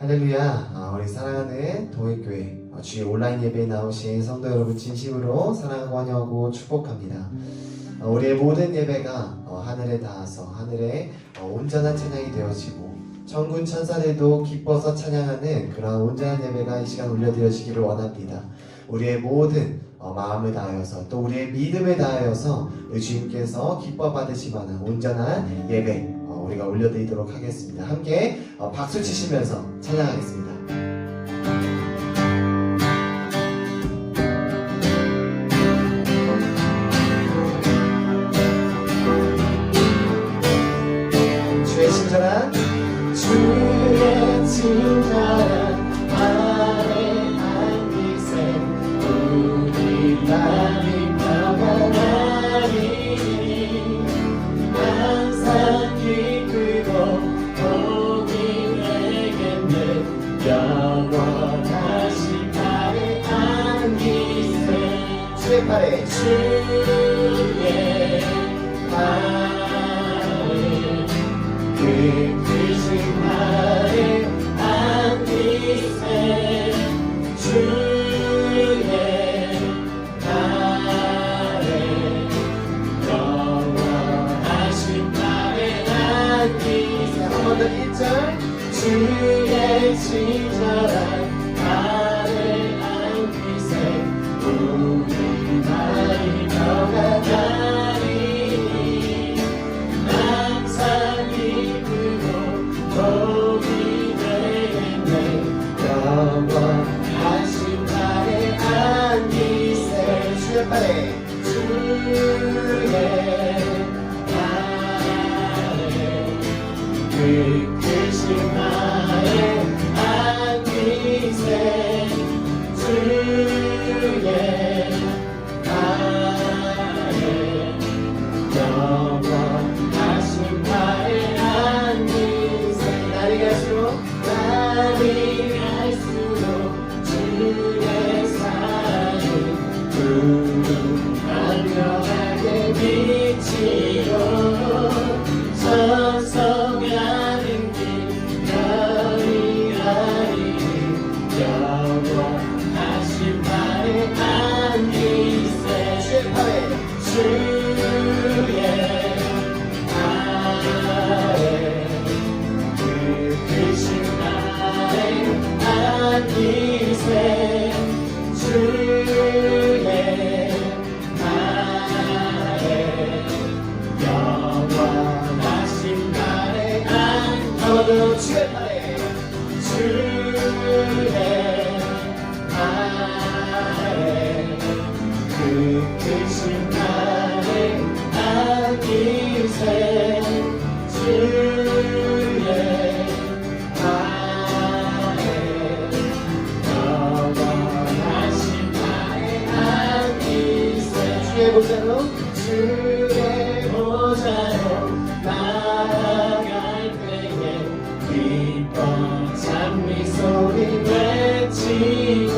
할렐루야. 우리 사랑하는 동행교회 주의 온라인 예배에 나오신 성도 여러분 진심으로 사랑하고 환영하고 축복합니다. 우리의 모든 예배가 하늘에 닿아서 하늘에 온전한 찬양이 되어지고 천군 천사들도 기뻐서 찬양하는 그러한 온전한 예배가 이 시간 올려드려지기를 원합니다. 우리의 모든 마음을 다하여서 또 우리의 믿음을 다하여서 주님께서 기뻐 받으실 만한 온전한 예배 우리가 올려드리도록 하겠습니다. 함께 박수 치시면서 찬양하겠습니다. 주의 친절한 아래 안기세 우리 마음이 평안하리니 항상 기쁘고 복이 되겠네 영원하신 아래 안기세 주의 팔에 그 크신 나의 안기세 주의 나의 영원하신 나의 안기세 한 번 더 1절 주의 친절한 나의 안기세 우리 마음이 평안하리니 복이 되겠네 영원하신 나의 안기세 주의 팔에 주의 나의 그 크신 나의 안기세 주의 나의 영원하신 나의 날이 갈수록 주의 사랑이 분명하게 비치고 전성하는 길 별이 아니니 영원하신 나의 안기세 주의 팔에 주의 안기세 주의 나의 영원하신 나의 한번더 주의 팔에 주의 나의 그 크신 나의 안기세 주의 주의 보좌로 나아갈 때에 기뻐 찬미 소리 외치고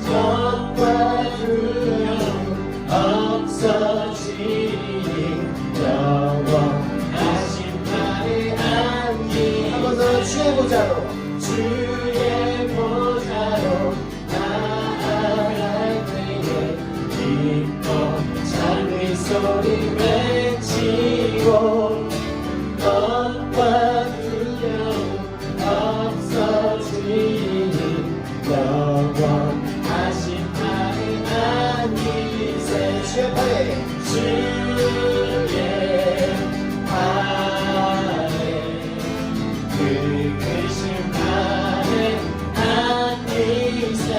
적과 두려움 없어지니 영원하신 나의 안기 한 번 더 주의 보좌로 소리 외치고 것과 두려움 없어지니 영원하신 나의 안기세 주의 팔에 주의 팔에 그 크신 나의 안기세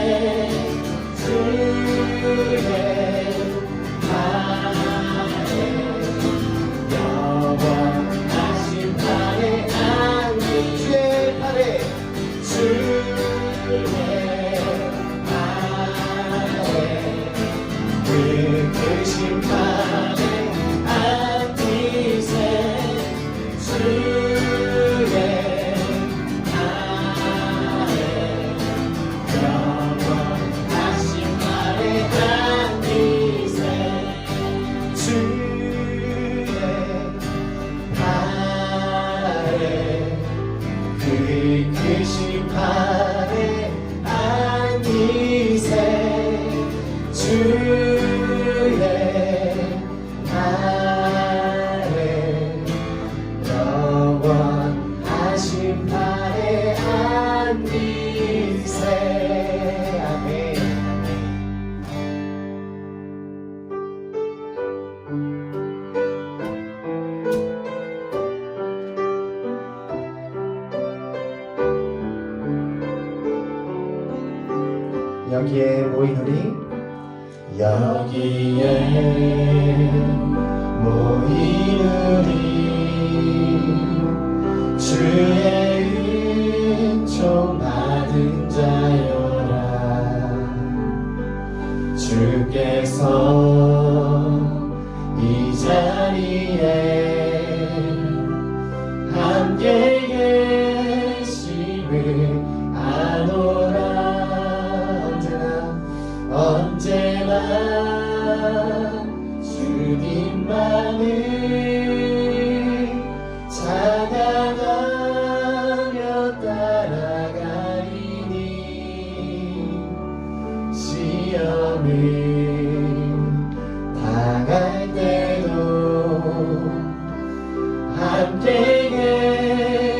주의 여기에 모인 우리 여기에 모인 우리 주의 은총 받은 자여라. 주께서 이 자리에 함께 계심을 아노라. 언제나 주님만을 찬양하며 따라가리니 시험을 당할 때도 함께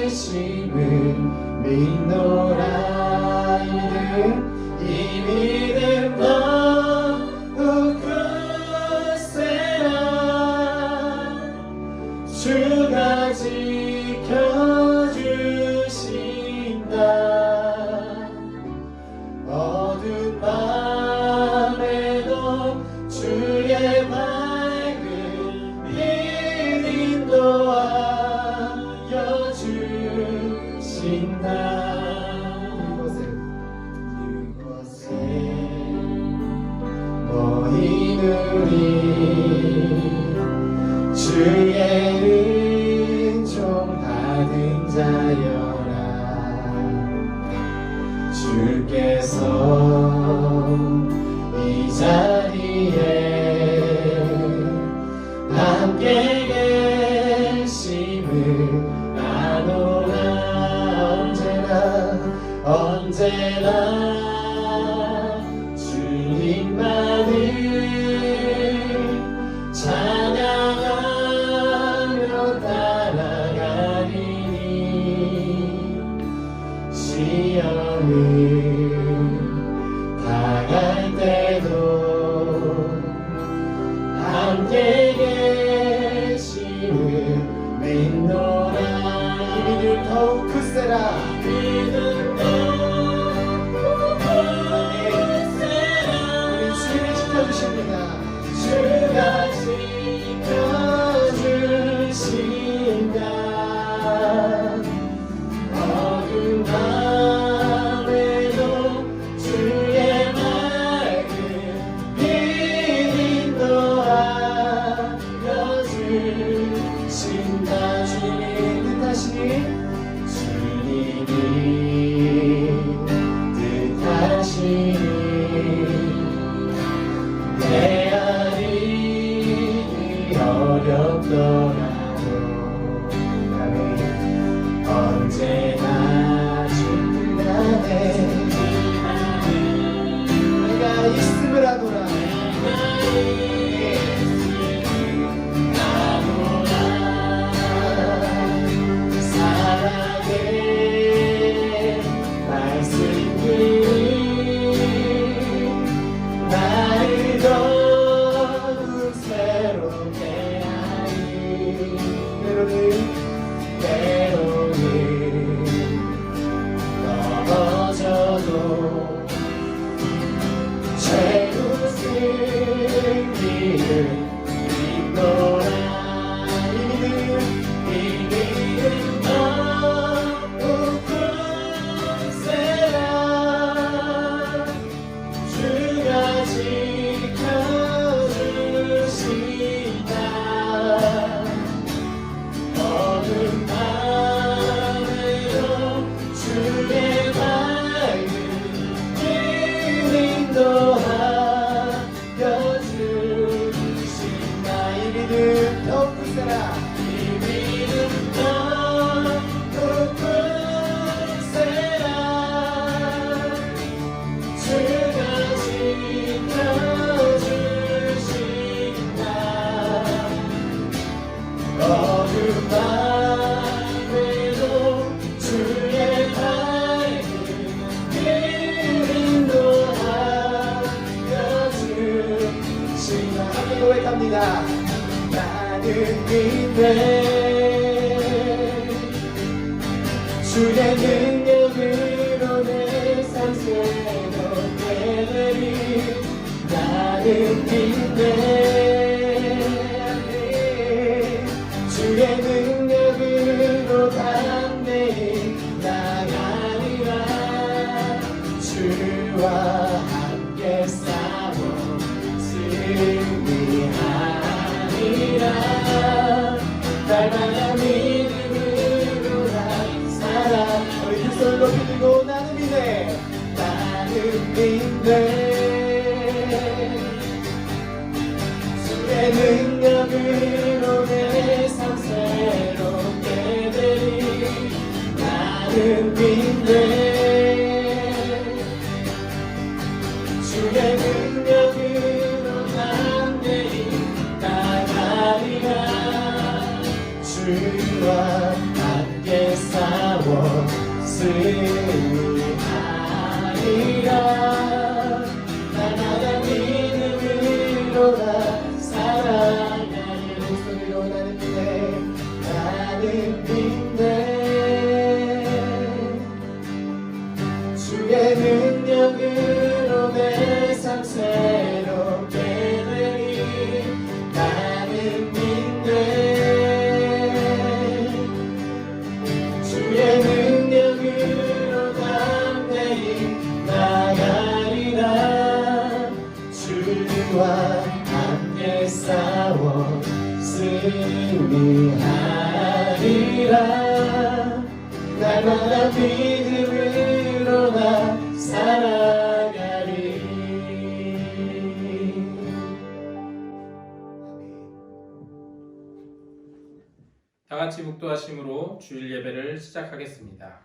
계심을 믿노라. 이 믿음 너무 굳세라. 주가 지켜주신다. 어두운 밤에도 주의 밝은 빛 인도하여 주신다. 모인 우리 주의 은총 받은 자여라. 주께서 이 자리에 함께 계심을 아노라. 언제나 주님만을 찬양하며 따라가리니 시험을 당할 때도 함께 계심을 믿노라. 이 믿음 더욱 굳세라. 주가 지켜주신다. 어두운 밤에도 주의 맑은 빛 인도하여 주신다. 주님이 뜻하시니 내 아들이 어렵더라도 나는 언제나 주님 안에 내가 있음을 아노라. 사랑의 말씀이 나를 더욱 새롭게 하니 때로는 넘어져도 최고 승리를 믿노라. 이 믿음 너무 굳세라. 주가 지켜주신다. 어두운 밤에도 주의 밝은 빛 인도하여 주신다. 이 믿음 더욱 굳세라. 이 믿음 더욱 굳세라. 주가 지켜주신다. 어두운 밤에도 주의 밝은 빛 인도하여 주신다. 함께 고백합니다. 나는 믿네 주의 능력으로 내 삶 새롭게 나는 믿네. 주의 능력으로 담대히 나가리라. 주와 함께 싸워 승리하리라. 날마다 믿음으로 난 살아. 우리 두 손 높이 들고 나는 믿네. 나는 믿네. 주의 능력으로 내 삶 새롭게 되리. 나는 믿네. 주의 능력으로 담대히 나가리라. 주와 함께 싸워 승리하리라. 날마다 믿음으로 나 살아가리. 목소리로 나는 믿네. 나는 믿네. 주의 능력으로 내 삶 새롭게 되리. 나는 믿네. 주의 능력으로 담대히 나가리라. 주와 함께 싸워 승리하리라. 날마다 믿음으로 나 살아가리. 다 같이 묵도하심으로 주일 예배를 시작하겠습니다.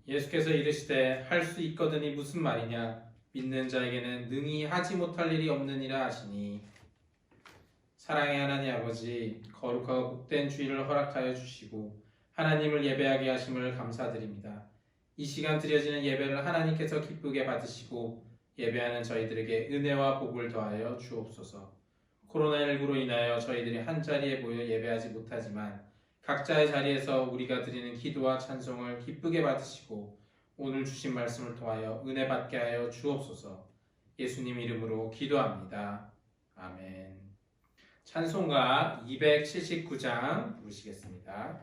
예수께서 이르시되 할 수 있거든이 무슨 말이냐. 믿는 자에게는 능히 하지 못할 일이 없느니라 하시니. 사랑의 하나님 아버지, 거룩하고 복된 주일을 허락하여 주시고 하나님을 예배하게 하심을 감사드립니다. 이 시간 드려지는 예배를 하나님께서 기쁘게 받으시고 예배하는 저희들에게 은혜와 복을 더하여 주옵소서. 코로나19로 인하여 저희들이 한자리에 모여 예배하지 못하지만 각자의 자리에서 우리가 드리는 기도와 찬송을 기쁘게 받으시고 오늘 주신 말씀을 통하여 은혜 받게 하여 주옵소서. 예수님 이름으로 기도합니다. 아멘. 찬송가 279장 부르시겠습니다.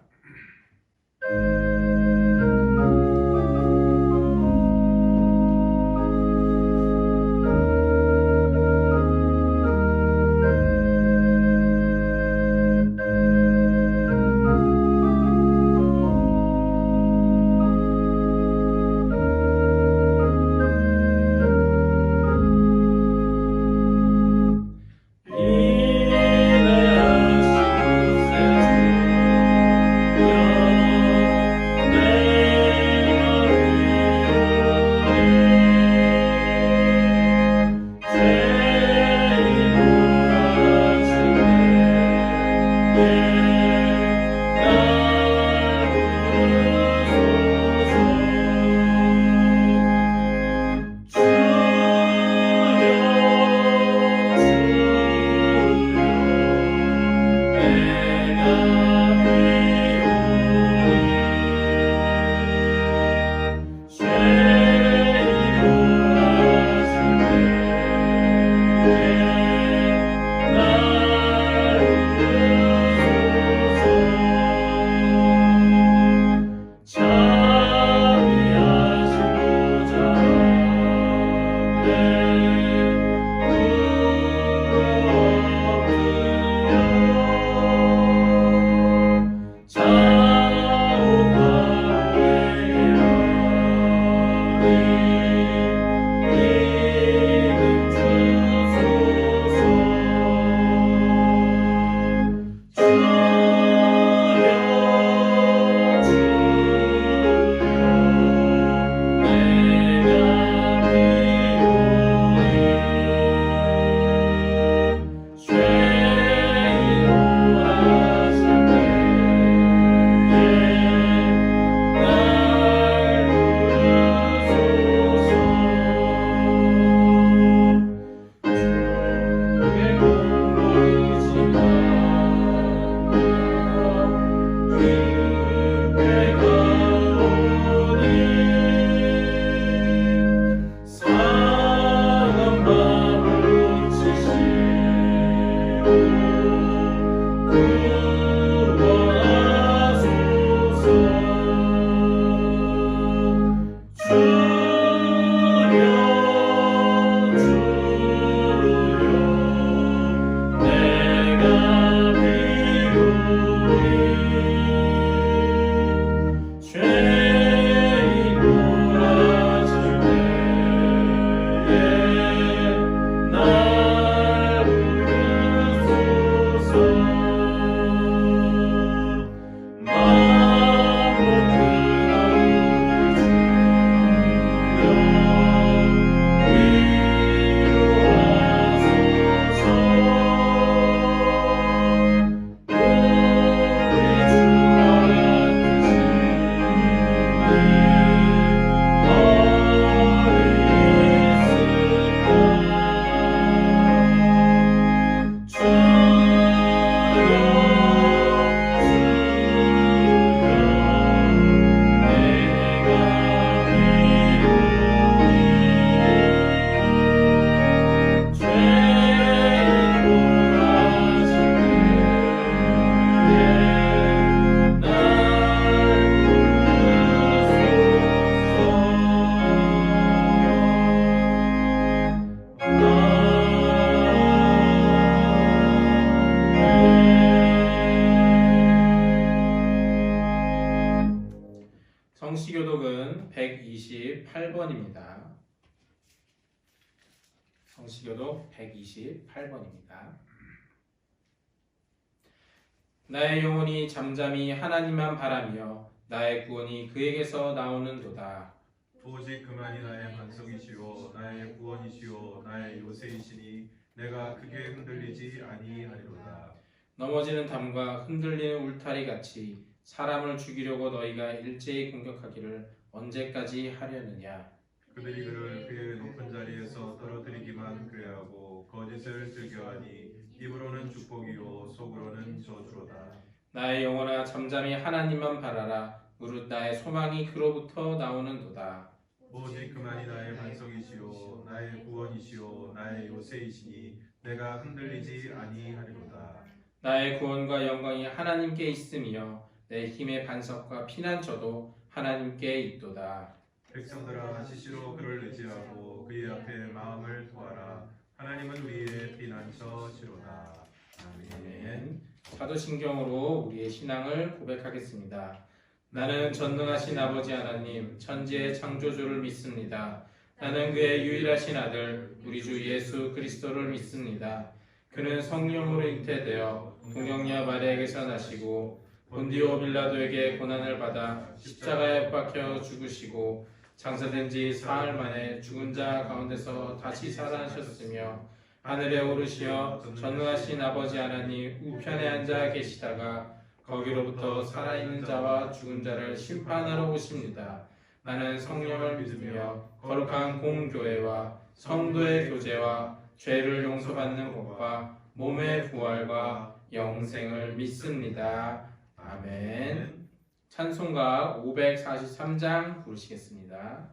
기록은 128번입니다. 성시교독 128번입니다. 나의 영혼이 잠잠히 하나님만 바라며 나의 구원이 그에게서 나오는도다. 오직 그만이 나의 반석이시오 나의 구원이시오 나의 요새이시니 내가 크게 흔들리지 아니하리로다. 넘어지는 담과 흔들리는 울타리 같이 사람을 죽이려고 너희가 일제히 공격하기를 언제까지 하려느냐. 그들이 그를 그의 높은 자리에서 떨어뜨리기만 꾀하고 거짓을 즐겨하니 입으로는 축복이요 속으로는 저주로다. 나의 영혼아 잠잠히 하나님만 바라라. 무릇 나의 소망이 그로부터 나오는도다. 오직 그만이 나의 반석이시오 나의 구원이시오 나의 요새이시니 내가 흔들리지 아니하리로다. 나의 구원과 영광이 하나님께 있으며 내 힘의 반석과 피난처도 하나님께 있도다. 백성들아 시시로 그를 의지하고 그의 앞에 마음을 두어라. 하나님은 우리의 피난처시로다. 아멘. 사도신경으로 우리의 신앙을 고백하겠습니다. 나는 전능하신 아버지 하나님 천지의 창조주를 믿습니다. 나는 그의 유일하신 아들 우리 주 예수 그리스도를 믿습니다. 그는 성령으로 잉태되어 동정녀 마리아에게서 나시고 본디오 빌라도에게 고난을 받아 십자가에 박혀 죽으시고 장사된 지 사흘 만에 죽은 자 가운데서 다시 살아나셨으며 하늘에 오르시어 전능하신 아버지 하나님 우편에 앉아 계시다가 거기로부터 살아있는 자와 죽은 자를 심판하러 오십니다. 나는 성령을 믿으며 거룩한 공교회와 성도의 교제와 죄를 용서받는 것과 몸의 부활과 영생을 믿습니다. 아멘. 찬송가 543장 부르시겠습니다.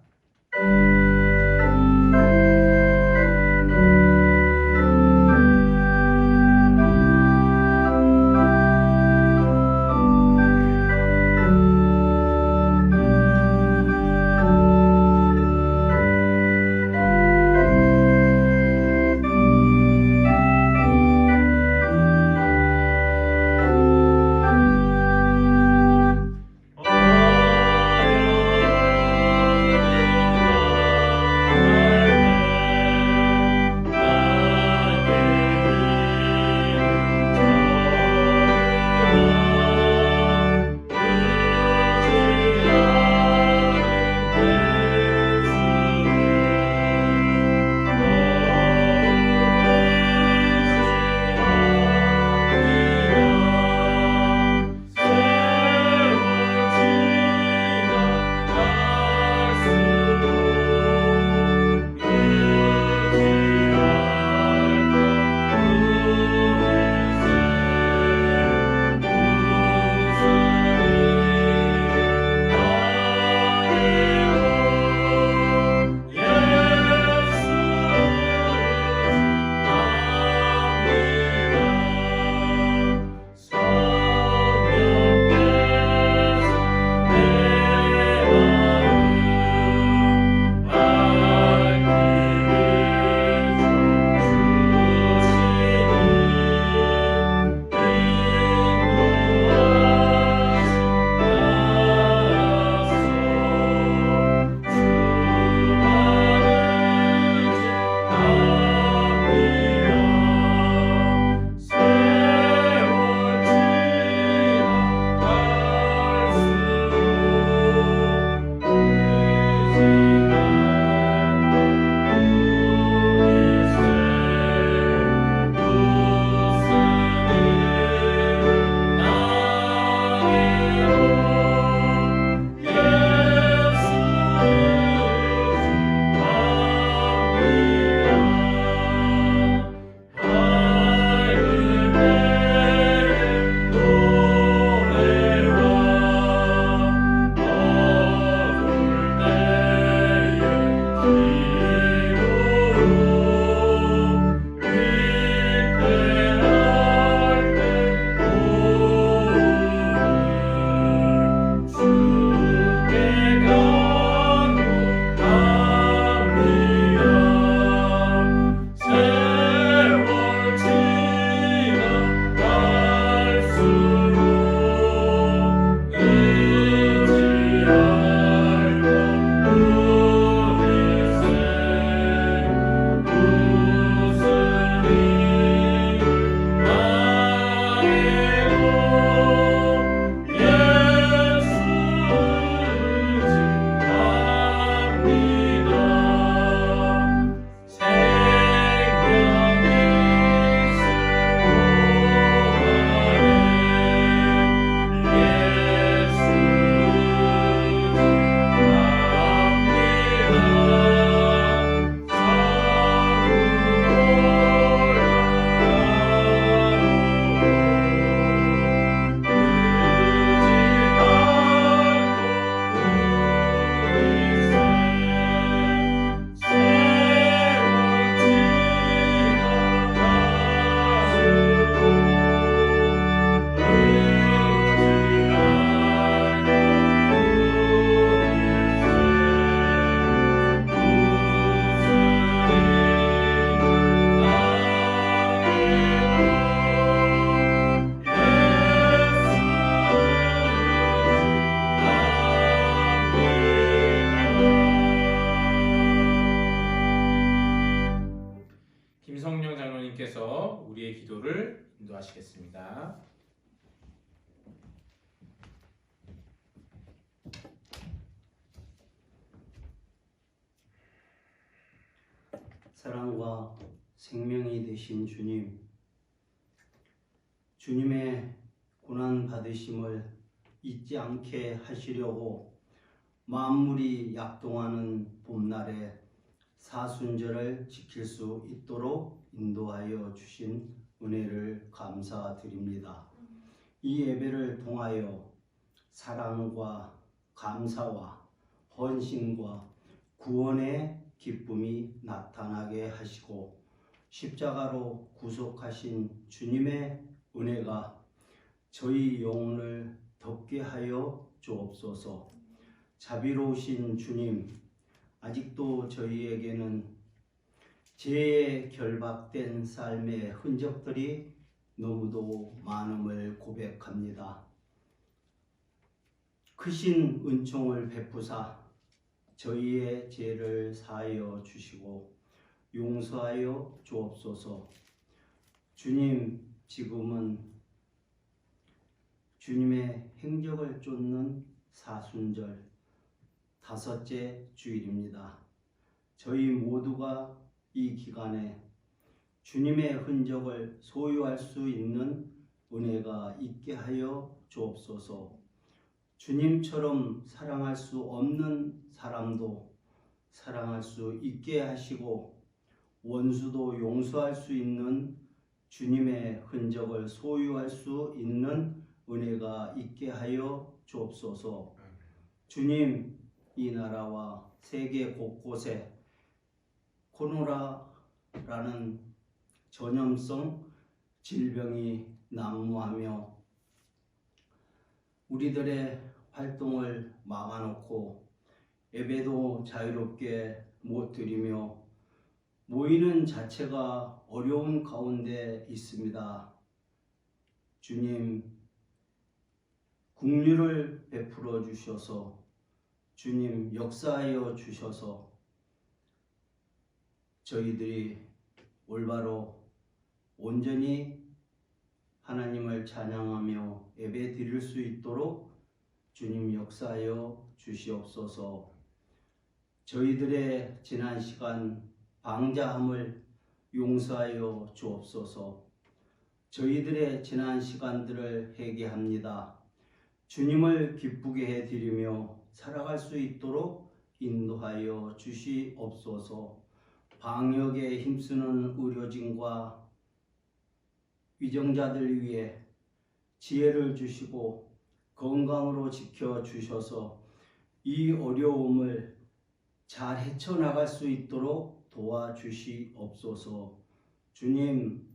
성도님께서 우리의 기도를 인도하시겠습니다. 사랑과 생명이 되신 주님, 주님의 고난 받으심을 잊지 않게 하시려고 만물이 약동하는 봄날에 사순절을 지킬 수 있도록 인도하여 주신 은혜를 감사드립니다. 이 예배를 통하여 사랑과 감사와 헌신과 구원의 기쁨이 나타나게 하시고 십자가로 구속하신 주님의 은혜가 저희 영혼을 덮게 하여 주옵소서. 자비로우신 주님, 아직도 저희에게는 죄에 결박된 삶의 흔적들이 너무도 많음을 고백합니다. 크신 은총을 베푸사 저희의 죄를 사하여 주시고 용서하여 주옵소서. 주님, 지금은 주님의 행적을 쫓는 사순절 5째 주일입니다. 저희 모두가 이 기간에 주님의 흔적을 소유할 수 있는 은혜가 있게 하여 주옵소서. 주님처럼 사랑할 수 없는 사람도 사랑할 수 있게 하시고 원수도 용서할 수 있는 주님의 흔적을 소유할 수 있는 은혜가 있게 하여 주옵소서. 주님, 이 나라와 세계 곳곳에 코로나라는 전염성 질병이 난무하며 우리들의 활동을 막아놓고 예배도 자유롭게 못 드리며 모이는 자체가 어려운 가운데 있습니다. 주님, 긍휼을 베풀어 주셔서 주님 역사하여 주셔서 저희들이 올바로 온전히 하나님을 찬양하며 예배 드릴 수 있도록 주님 역사하여 주시옵소서. 저희들의 지난 시간 방자함을 용서하여 주옵소서. 저희들의 지난 시간들을 회개합니다. 주님을 기쁘게 해드리며 살아갈 수 있도록 인도하여 주시옵소서. 방역에 힘쓰는 의료진과 위정자들 위해 지혜를 주시고 건강으로 지켜주셔서 이 어려움을 잘 헤쳐나갈 수 있도록 도와주시옵소서. 주님,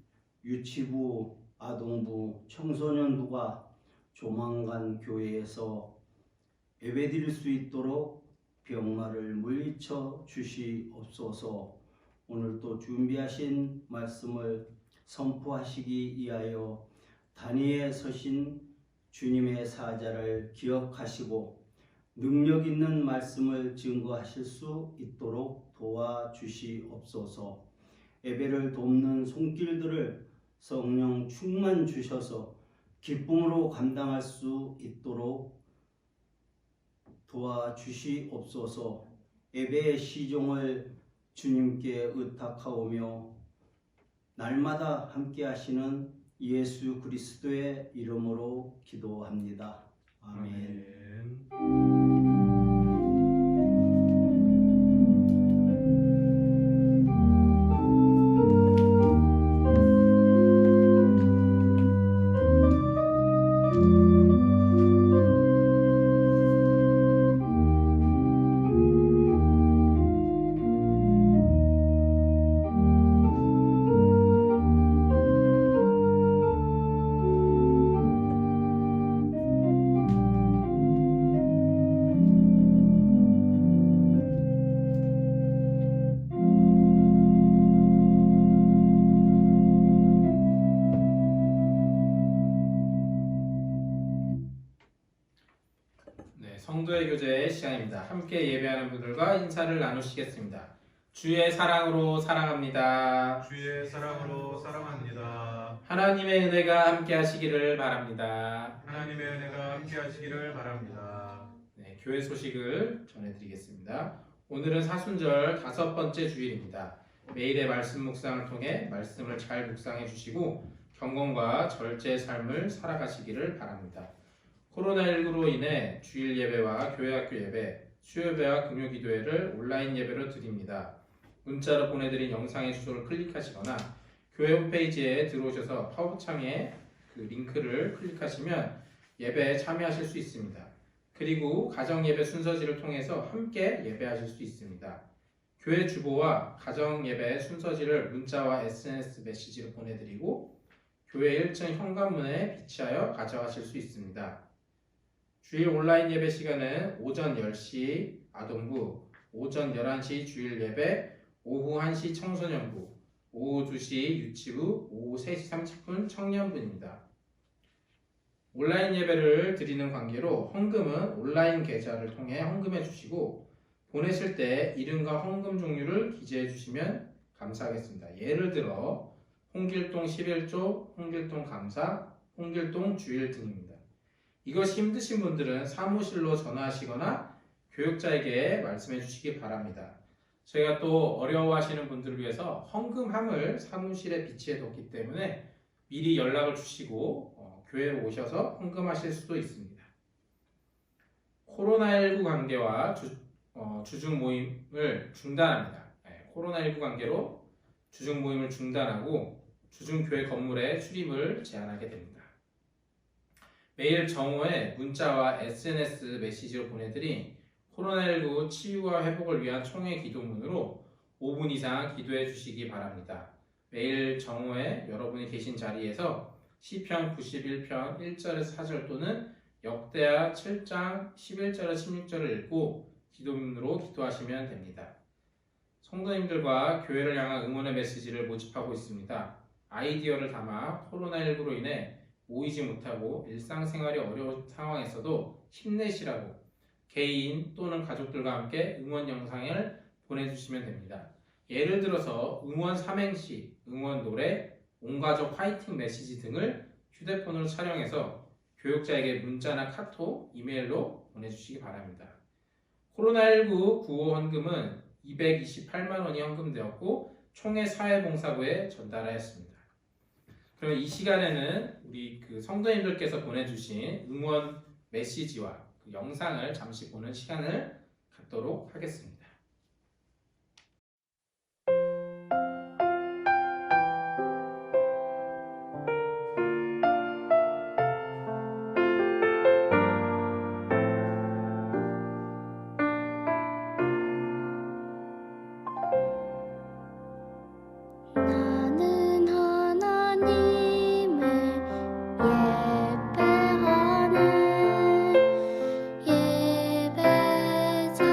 유치부, 아동부, 청소년부가 조만간 교회에서 예배드릴 수 있도록 병마를 물리쳐 주시옵소서. 오늘 또 준비하신 말씀을 선포하시기 위하여 단위에 서신 주님의 사자를 기억하시고 능력 있는 말씀을 증거하실 수 있도록 도와주시옵소서. 예배를 돕는 손길들을 성령 충만 주셔서 기쁨으로 감당할 수 있도록 도와주시옵소서. 예배의 시종을 주님께 의탁하오며 날마다 함께 하시는 예수 그리스도의 이름으로 기도합니다. 아멘. 성도의 교제의 시간입니다. 함께 예배하는 분들과 인사를 나누시겠습니다. 주의 사랑으로 사랑합니다. 주의 사랑으로 사랑합니다. 하나님의 은혜가 함께 하시기를 바랍니다. 하나님의 은혜가 함께 하시기를 바랍니다. 네, 교회 소식을 전해드리겠습니다. 오늘은 사순절 5번째 주일입니다. 매일의 말씀 묵상을 통해 말씀을 잘 묵상해 주시고 경건과 절제의 삶을 살아가시기를 바랍니다. 코로나19로 인해 주일 예배와 교회학교 예배, 수요예배와 금요기도회를 온라인 예배로 드립니다. 문자로 보내드린 영상의 주소를 클릭하시거나 교회 홈페이지에 들어오셔서 허브창에 그 링크를 클릭하시면 예배에 참여하실 수 있습니다. 그리고 가정예배 순서지를 통해서 함께 예배하실 수 있습니다. 교회 주보와 가정예배 순서지를 문자와 SNS 메시지로 보내드리고 교회 1층 현관문에 비치하여 가져가실 수 있습니다. 주일 온라인 예배 시간은 오전 10시 아동부, 오전 11시 주일 예배, 오후 1시 청소년부, 오후 2시 유치부, 오후 3시 30분 청년부입니다. 온라인 예배를 드리는 관계로 헌금은 온라인 계좌를 통해 헌금해 주시고 보내실 때 이름과 헌금 종류를 기재해 주시면 감사하겠습니다. 예를 들어 홍길동 11조, 홍길동 감사, 홍길동 주일 등입니다. 이것이 힘드신 분들은 사무실로 전화하시거나 교육자에게 말씀해 주시기 바랍니다. 저희가 또 어려워하시는 분들을 위해서 헌금함을 사무실에 비치해 뒀기 때문에 미리 연락을 주시고 교회에 오셔서 헌금하실 수도 있습니다. 코로나19 관계와 주중 모임을 중단합니다. 코로나19 관계로 주중 모임을 중단하고 주중 교회 건물에 출입을 제한하게 됩니다. 매일 정오에 문자와 SNS 메시지로 보내드린 코로나19 치유와 회복을 위한 총회 기도문으로 5분 이상 기도해 주시기 바랍니다. 매일 정오에 여러분이 계신 자리에서 시편 91편 1절에서 4절 또는 역대하 7장 11절에서 16절을 읽고 기도문으로 기도하시면 됩니다. 성도님들과 교회를 향한 응원의 메시지를 모집하고 있습니다. 아이디어를 담아 코로나19로 인해 모이지 못하고 일상생활이 어려운 상황에서도 힘내시라고 개인 또는 가족들과 함께 응원 영상을 보내주시면 됩니다. 예를 들어서 응원 삼행시, 응원 노래, 온가족 화이팅 메시지 등을 휴대폰으로 촬영해서 교육자에게 문자나 카톡, 이메일로 보내주시기 바랍니다. 코로나19 구호 헌금은 228만 원이 헌금되었고 총회 사회봉사부에 전달하였습니다. 그러면 이 시간에는 우리 성도님들께서 보내주신 응원 메시지와 그 영상을 잠시 보는 시간을 갖도록 하겠습니다. 나는 하나님의 예배하는 예배자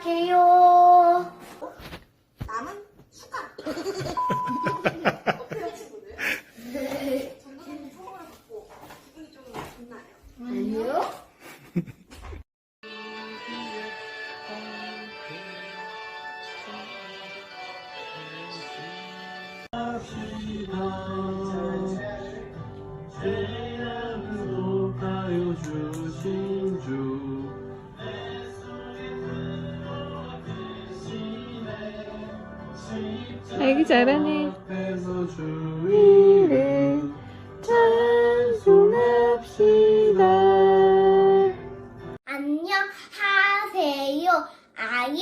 할게요. 남은 숟가락. 그런 친구들. 전도사님 초롱을 받고 기분이 좀 좋나요? 아니요. 아기 잘하네. 주를 찬송합시다. 안녕하세요. 아인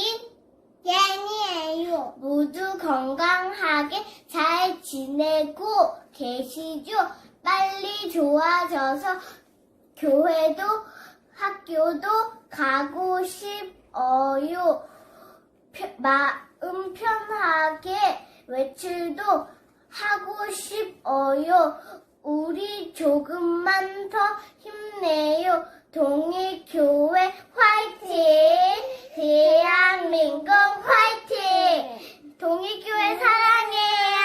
jen이에요. 모두 건강하게 잘 지내고 계시죠? 빨리 좋아져서 교회도 학교도 가고 싶어요. 마음 편하게 외출도 하고 싶어요. 우리 조금만 더 힘내요. 동일교회 화이팅! 대한민국 화이팅! 동일교회 사랑해요.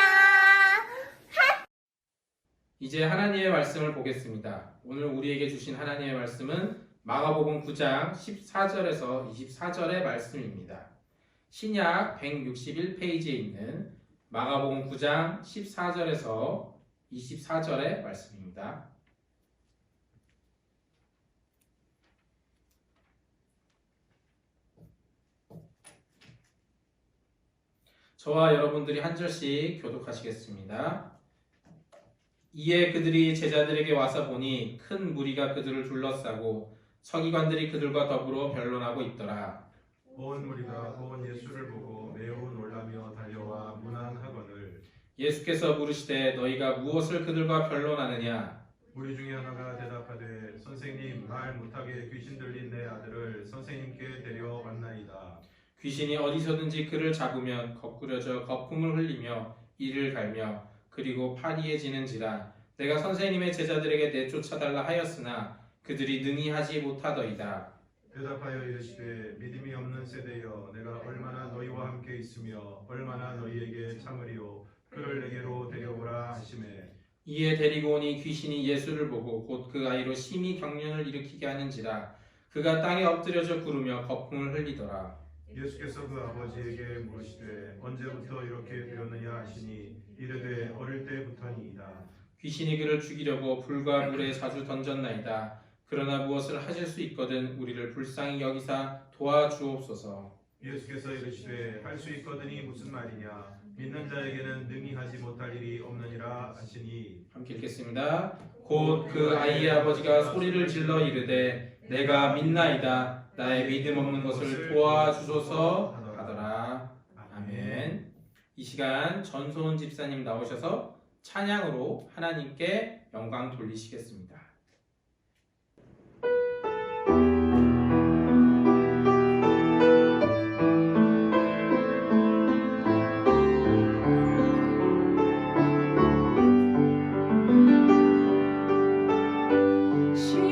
이제 하나님의 말씀을 보겠습니다. 오늘 우리에게 주신 하나님의 말씀은 마가복음 9장 14절에서 24절의 말씀입니다. 신약 161페이지에 있는 마가복음 9장 14절에서 24절의 말씀입니다. 저와 여러분들이 한 절씩 교독하시겠습니다. 이에 그들이 제자들에게 와서 보니 큰 무리가 그들을 둘러싸고 서기관들이 그들과 더불어 변론하고 있더라. 온 무리가 본 예수를 보고 매우 놀라며 달려와 문안하거늘 예수께서 물으시되 너희가 무엇을 그들과 변론하느냐? 무리 중에 하나가 대답하되 선생님 말 못하게 귀신 들린 내 아들을 선생님께 데려왔나이다. 귀신이 어디서든지 그를 잡으면 거꾸려져 거품을 흘리며 이를 갈며 그리고 파리해지는지라. 내가 선생님의 제자들에게 내쫓아달라 하였으나 그들이 능히 하지 못하더이다. 대답하여 이르시되 믿음이 없는 세대여 내가 얼마나 너희와 함께 있으며 얼마나 너희에게 참으리요 그를 내게로 데려오라 하시매 이에 데리고 오니 귀신이 예수를 보고 곧 그 아이로 심히 경련을 일으키게 하는지라. 그가 땅에 엎드려져 구르며 거품을 흘리더라. 예수께서 그 아버지에게 물으시되 언제부터 이렇게 되었느냐 하시니 이르되 어릴 때부터니이다. 귀신이 그를 죽이려고 불과 물에 자주 던졌나이다. 그러나 무엇을 하실 수 있거든 우리를 불쌍히 여기사 도와주옵소서. 예수께서 이르시되 할 수 있거든이 무슨 말이냐 믿는 자에게는 능히 하지 못할 일이 없느니라 하시니 함께 읽겠습니다. 곧 그 아이의 아버지가 소리를 질러 이르되 내가 믿나이다. 나의 믿음 없는 것을 도와주소서 하더라. 아멘. 이 시간 전소은 집사님 나오셔서 찬양으로 하나님께 영광 돌리시겠습니다.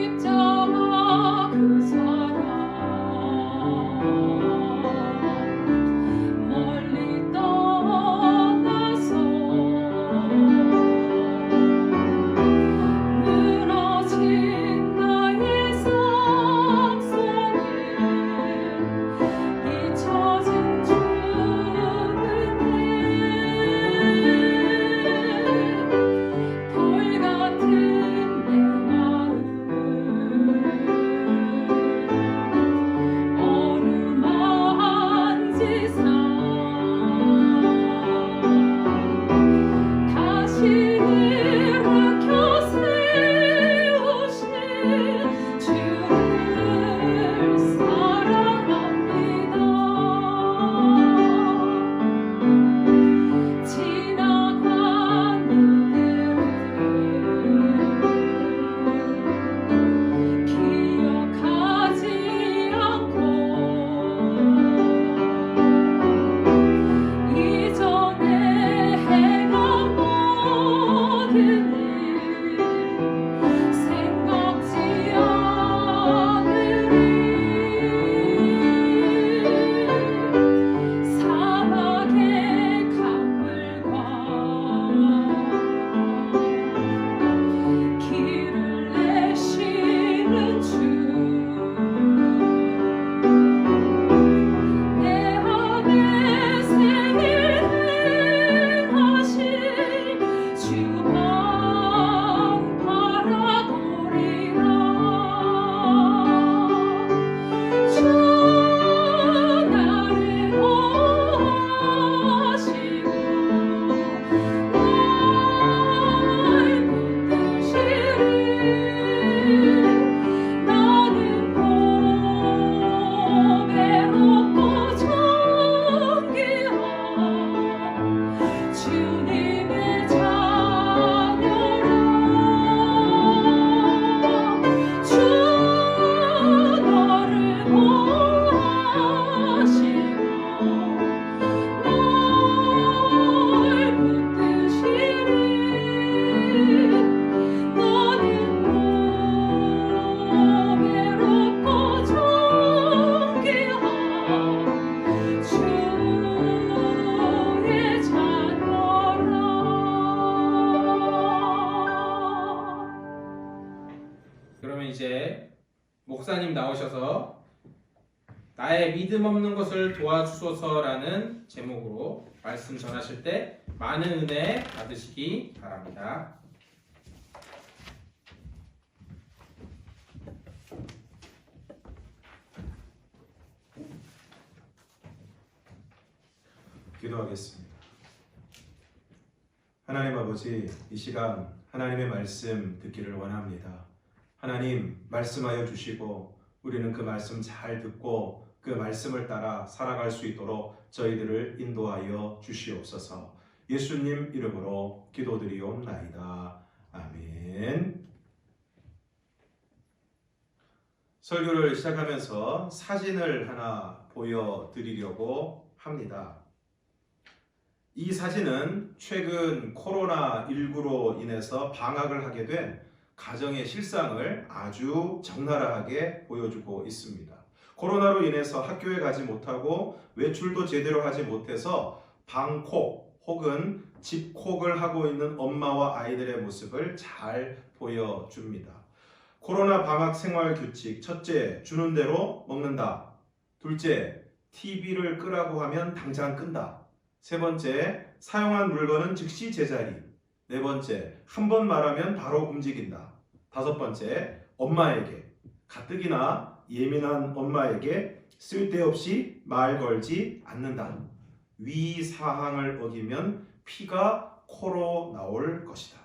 십자가 그 사랑 멀리 떠나서 늘 그러면 이제 목사님 나오셔서 나의 믿음 없는 것을 도와주소서라는 제목으로 말씀 전하실 때 많은 은혜 받으시기 바랍니다. 기도하겠습니다. 하나님 아버지, 이 시간 하나님의 말씀 듣기를 원합니다. 하나님 말씀하여 주시고 우리는 그 말씀 잘 듣고 그 말씀을 따라 살아갈 수 있도록 저희들을 인도하여 주시옵소서. 예수님 이름으로 기도드리옵나이다. 아멘. 설교를 시작하면서 사진을 하나 보여드리려고 합니다. 이 사진은 최근 코로나19로 인해서 방학을 하게 된 가정의 실상을 아주 적나라하게 보여주고 있습니다. 코로나로 인해서 학교에 가지 못하고 외출도 제대로 하지 못해서 방콕 혹은 집콕을 하고 있는 엄마와 아이들의 모습을 잘 보여줍니다. 코로나 방학 생활 규칙: 첫째, 주는 대로 먹는다. 둘째, TV를 끄라고 하면 당장 끈다. 세 번째, 사용한 물건은 즉시 제자리. 네 번째, 한 번 말하면 바로 움직인다. 다섯 번째, 엄마에게, 가뜩이나 예민한 엄마에게 쓸데없이 말 걸지 않는다. 위 사항을 어기면 피가 코로 나올 것이다.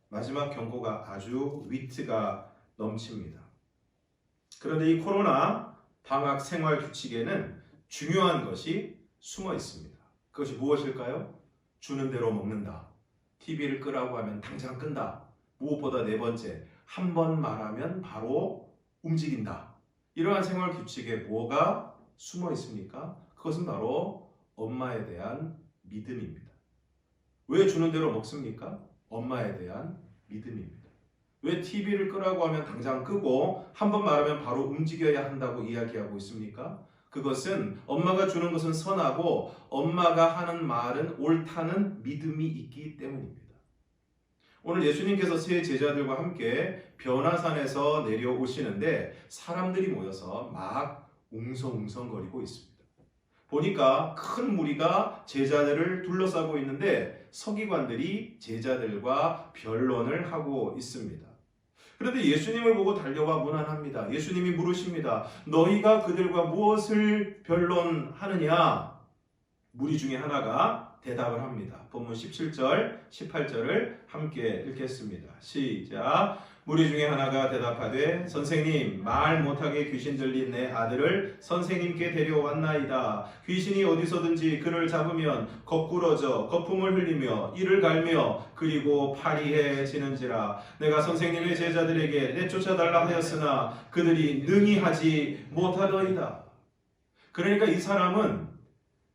마지막 경고가 아주 위트가 넘칩니다. 그런데 이 코로나 방학 생활 규칙에는 중요한 것이 숨어 있습니다. 그것이 무엇일까요? 주는 대로 먹는다. TV를 끄라고 하면 당장 끈다. 무엇보다 네 번째, 한 번 말하면 바로 움직인다. 이러한 생활 규칙에 뭐가 숨어 있습니까? 그것은 바로 엄마에 대한 믿음입니다. 왜 주는 대로 먹습니까? 엄마에 대한 믿음입니다. 왜 TV를 끄라고 하면 당장 끄고 한 번 말하면 바로 움직여야 한다고 이야기하고 있습니까? 그것은 엄마가 주는 것은 선하고 엄마가 하는 말은 옳다는 믿음이 있기 때문입니다. 오늘 예수님께서 세 제자들과 함께 변화산에서 내려오시는데 사람들이 모여서 막 웅성웅성거리고 있습니다. 보니까 큰 무리가 제자들을 둘러싸고 있는데 서기관들이 제자들과 변론을 하고 있습니다. 그런데 예수님을 보고 달려와 문안합니다. 예수님이 물으십니다. 너희가 그들과 무엇을 변론하느냐? 무리 중에 하나가 대답을 합니다. 본문 17절, 18절을 함께 읽겠습니다. 시작. 무리 중에 하나가 대답하되 선생님, 말 못하게 귀신 들린 내 아들을 선생님께 데려왔나이다. 귀신이 어디서든지 그를 잡으면 거꾸러져 거품을 흘리며 이를 갈며 그리고 파리해지는지라. 내가 선생님의 제자들에게 내쫓아달라 하였으나 그들이 능히 하지 못하더이다. 그러니까 이 사람은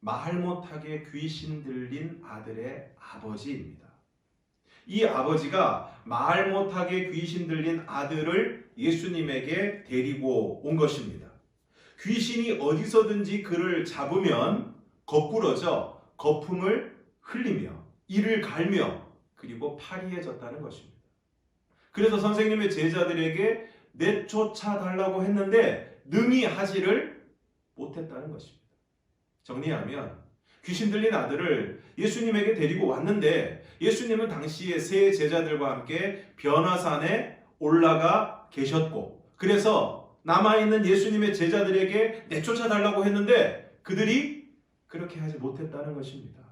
말 못하게 귀신 들린 아들의 아버지입니다. 이 아버지가 말 못하게 귀신 들린 아들을 예수님에게 데리고 온 것입니다. 귀신이 어디서든지 그를 잡으면 거꾸러져 거품을 흘리며 이를 갈며 그리고 파리해졌다는 것입니다. 그래서 선생님의 제자들에게 내쫓아달라고 했는데 능히 하지를 못했다는 것입니다. 정리하면 귀신 들린 아들을 예수님에게 데리고 왔는데 예수님은 당시에 세 제자들과 함께 변화산에 올라가 계셨고 그래서 남아있는 예수님의 제자들에게 내쫓아달라고 했는데 그들이 그렇게 하지 못했다는 것입니다.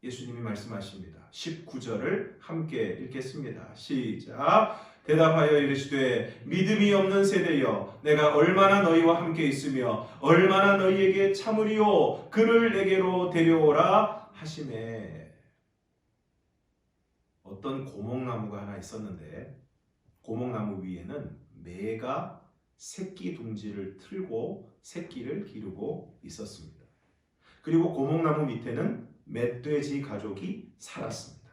예수님이 말씀하십니다. 19절을 함께 읽겠습니다. 시작. 대답하여 이르시되 믿음이 없는 세대여 내가 얼마나 너희와 함께 있으며 얼마나 너희에게 참으리요 그를 내게로 데려오라 하시매. 어떤 고목나무가 하나 있었는데 고목나무 위에는 매가 새끼 둥지를 틀고 새끼를 기르고 있었습니다. 그리고 고목나무 밑에는 멧돼지 가족이 살았습니다.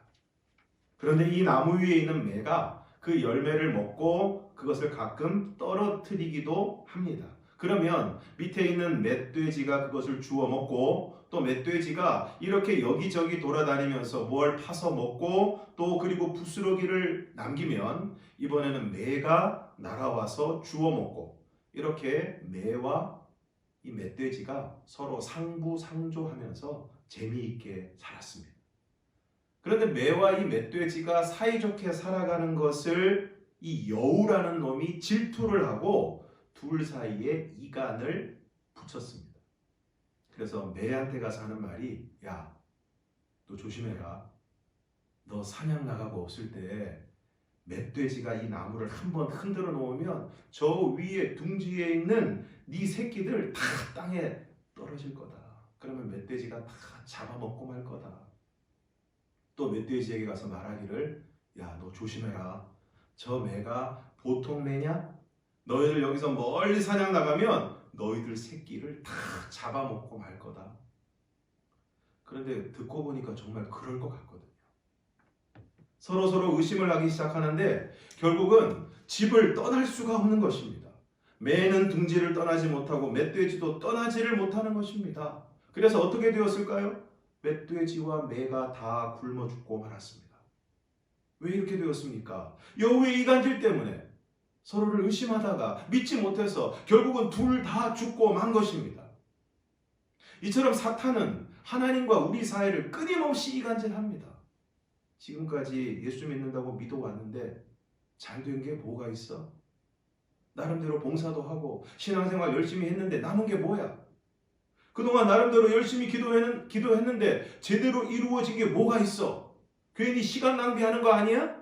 그런데 이 나무 위에 있는 매가 그 열매를 먹고 그것을 가끔 떨어뜨리기도 합니다. 그러면 밑에 있는 멧돼지가 그것을 주워 먹고 또 멧돼지가 이렇게 여기저기 돌아다니면서 뭘 파서 먹고 또 그리고 부스러기를 남기면 이번에는 매가 날아와서 주워 먹고 이렇게 매와 이 멧돼지가 서로 상부상조하면서 재미있게 살았습니다. 그런데 매와 이 멧돼지가 사이좋게 살아가는 것을 이 여우라는 놈이 질투를 하고 둘 사이에 이간을 붙였습니다. 그래서 매한테 가서 하는 말이 야, 너 조심해라. 너 사냥 나가고 없을 때 멧돼지가 이 나무를 한번 흔들어 놓으면 저 위에 둥지에 있는 네 새끼들 다 땅에 떨어질 거다. 그러면 멧돼지가 다 잡아먹고 말 거다. 또 멧돼지에게 가서 말하기를 야, 너 조심해라. 저 매가 보통 매냐? 너희들 여기서 멀리 사냥 나가면 너희들 새끼를 다 잡아먹고 말 거다. 그런데 듣고 보니까 정말 그럴 것 같거든요. 서로 의심을 하기 시작하는데 결국은 집을 떠날 수가 없는 것입니다. 매는 둥지를 떠나지 못하고 멧돼지도 떠나지를 못하는 것입니다. 그래서 어떻게 되었을까요? 멧돼지와 매가 다 굶어 죽고 말았습니다. 왜 이렇게 되었습니까? 여우의 이간질 때문에 서로를 의심하다가 믿지 못해서 결국은 둘 다 죽고 만 것입니다. 이처럼 사탄은 하나님과 우리 사이를 끊임없이 이간질합니다. 지금까지 예수 믿는다고 믿어왔는데 잘 된 게 뭐가 있어? 나름대로 봉사도 하고 신앙생활 열심히 했는데 남은 게 뭐야? 그동안 나름대로 열심히 기도했는데 제대로 이루어진 게 뭐가 있어? 괜히 시간 낭비하는 거 아니야?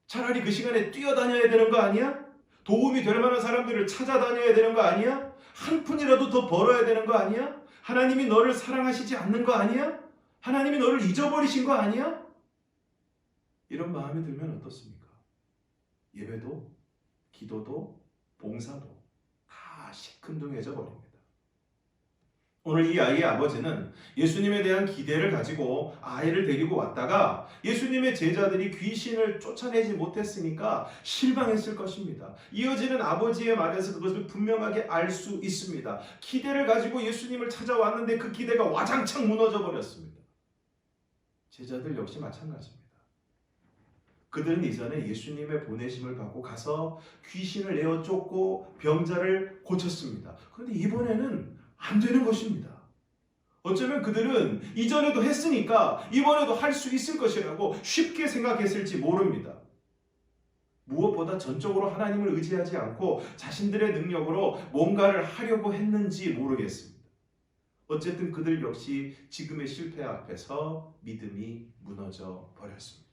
차라리 그 시간에 뛰어다녀야 되는 거 아니야? 도움이 될 만한 사람들을 찾아다녀야 되는 거 아니야? 한 푼이라도 더 벌어야 되는 거 아니야? 하나님이 너를 사랑하시지 않는 거 아니야? 하나님이 너를 잊어버리신 거 아니야? 이런 마음이 들면 어떻습니까? 예배도, 기도도, 봉사도 다 시큰둥해져 버립니다. 오늘 이 아이의 아버지는 예수님에 대한 기대를 가지고 아이를 데리고 왔다가 예수님의 제자들이 귀신을 쫓아내지 못했으니까 실망했을 것입니다. 이어지는 아버지의 말에서 그것을 분명하게 알 수 있습니다. 기대를 가지고 예수님을 찾아왔는데 그 기대가 와장창 무너져 버렸습니다. 제자들 역시 마찬가지입니다. 그들은 이전에 예수님의 보내심을 받고 가서 귀신을 내어 쫓고 병자를 고쳤습니다. 그런데 이번에는 안 되는 것입니다. 어쩌면 그들은 이전에도 했으니까 이번에도 할 수 있을 것이라고 쉽게 생각했을지 모릅니다. 무엇보다 전적으로 하나님을 의지하지 않고 자신들의 능력으로 뭔가를 하려고 했는지 모르겠습니다. 어쨌든 그들 역시 지금의 실패 앞에서 믿음이 무너져 버렸습니다.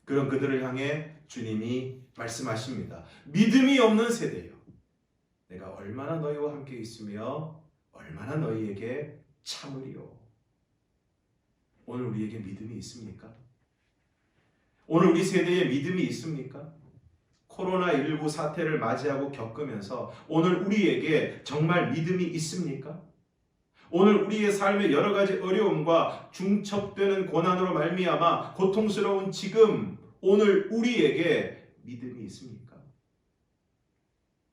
그런 그들을 향해 주님이 말씀하십니다. 믿음이 없는 세대여, 내가 얼마나 너희와 함께 있으며 얼마나 너희에게 참으리요. 오늘 우리에게 믿음이 있습니까? 오늘 우리 세대에 믿음이 있습니까? 코로나19 사태를 맞이하고 겪으면서 오늘 우리에게 정말 믿음이 있습니까? 오늘 우리의 삶의 여러 가지 어려움과 중첩되는 고난으로 말미암아 고통스러운 지금 오늘 우리에게 믿음이 있습니까?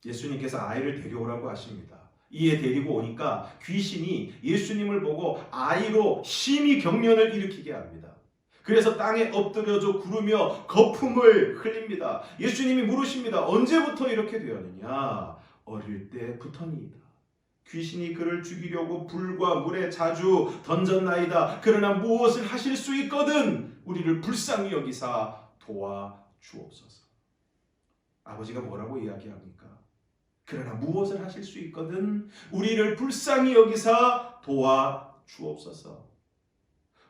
예수님께서 아이를 데려오라고 하십니다. 이에 데리고 오니까 귀신이 예수님을 보고 아이로 심히 경련을 일으키게 합니다. 그래서 땅에 엎드려져 구르며 거품을 흘립니다. 예수님이 물으십니다. 언제부터 이렇게 되었느냐? 어릴 때부터니이다. 귀신이 그를 죽이려고 불과 물에 자주 던졌나이다. 그러나 무엇을 하실 수 있거든 우리를 불쌍히 여기사 도와주옵소서. 아버지가 뭐라고 이야기합니까? 그러나 무엇을 하실 수 있거든 우리를 불쌍히 여기사 도와주옵소서.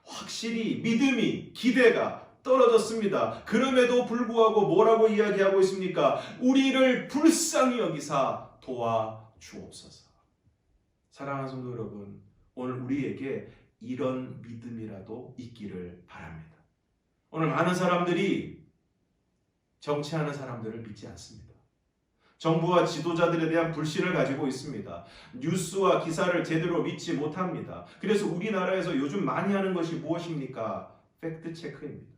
확실히 믿음이, 기대가 떨어졌습니다. 그럼에도 불구하고 뭐라고 이야기하고 있습니까? 우리를 불쌍히 여기사 도와주옵소서. 사랑하는 성도 여러분, 오늘 우리에게 이런 믿음이라도 있기를 바랍니다. 오늘 많은 사람들이 정치하는 사람들을 믿지 않습니다. 정부와 지도자들에 대한 불신을 가지고 있습니다. 뉴스와 기사를 제대로 믿지 못합니다. 그래서 우리나라에서 요즘 많이 하는 것이 무엇입니까? 팩트 체크입니다.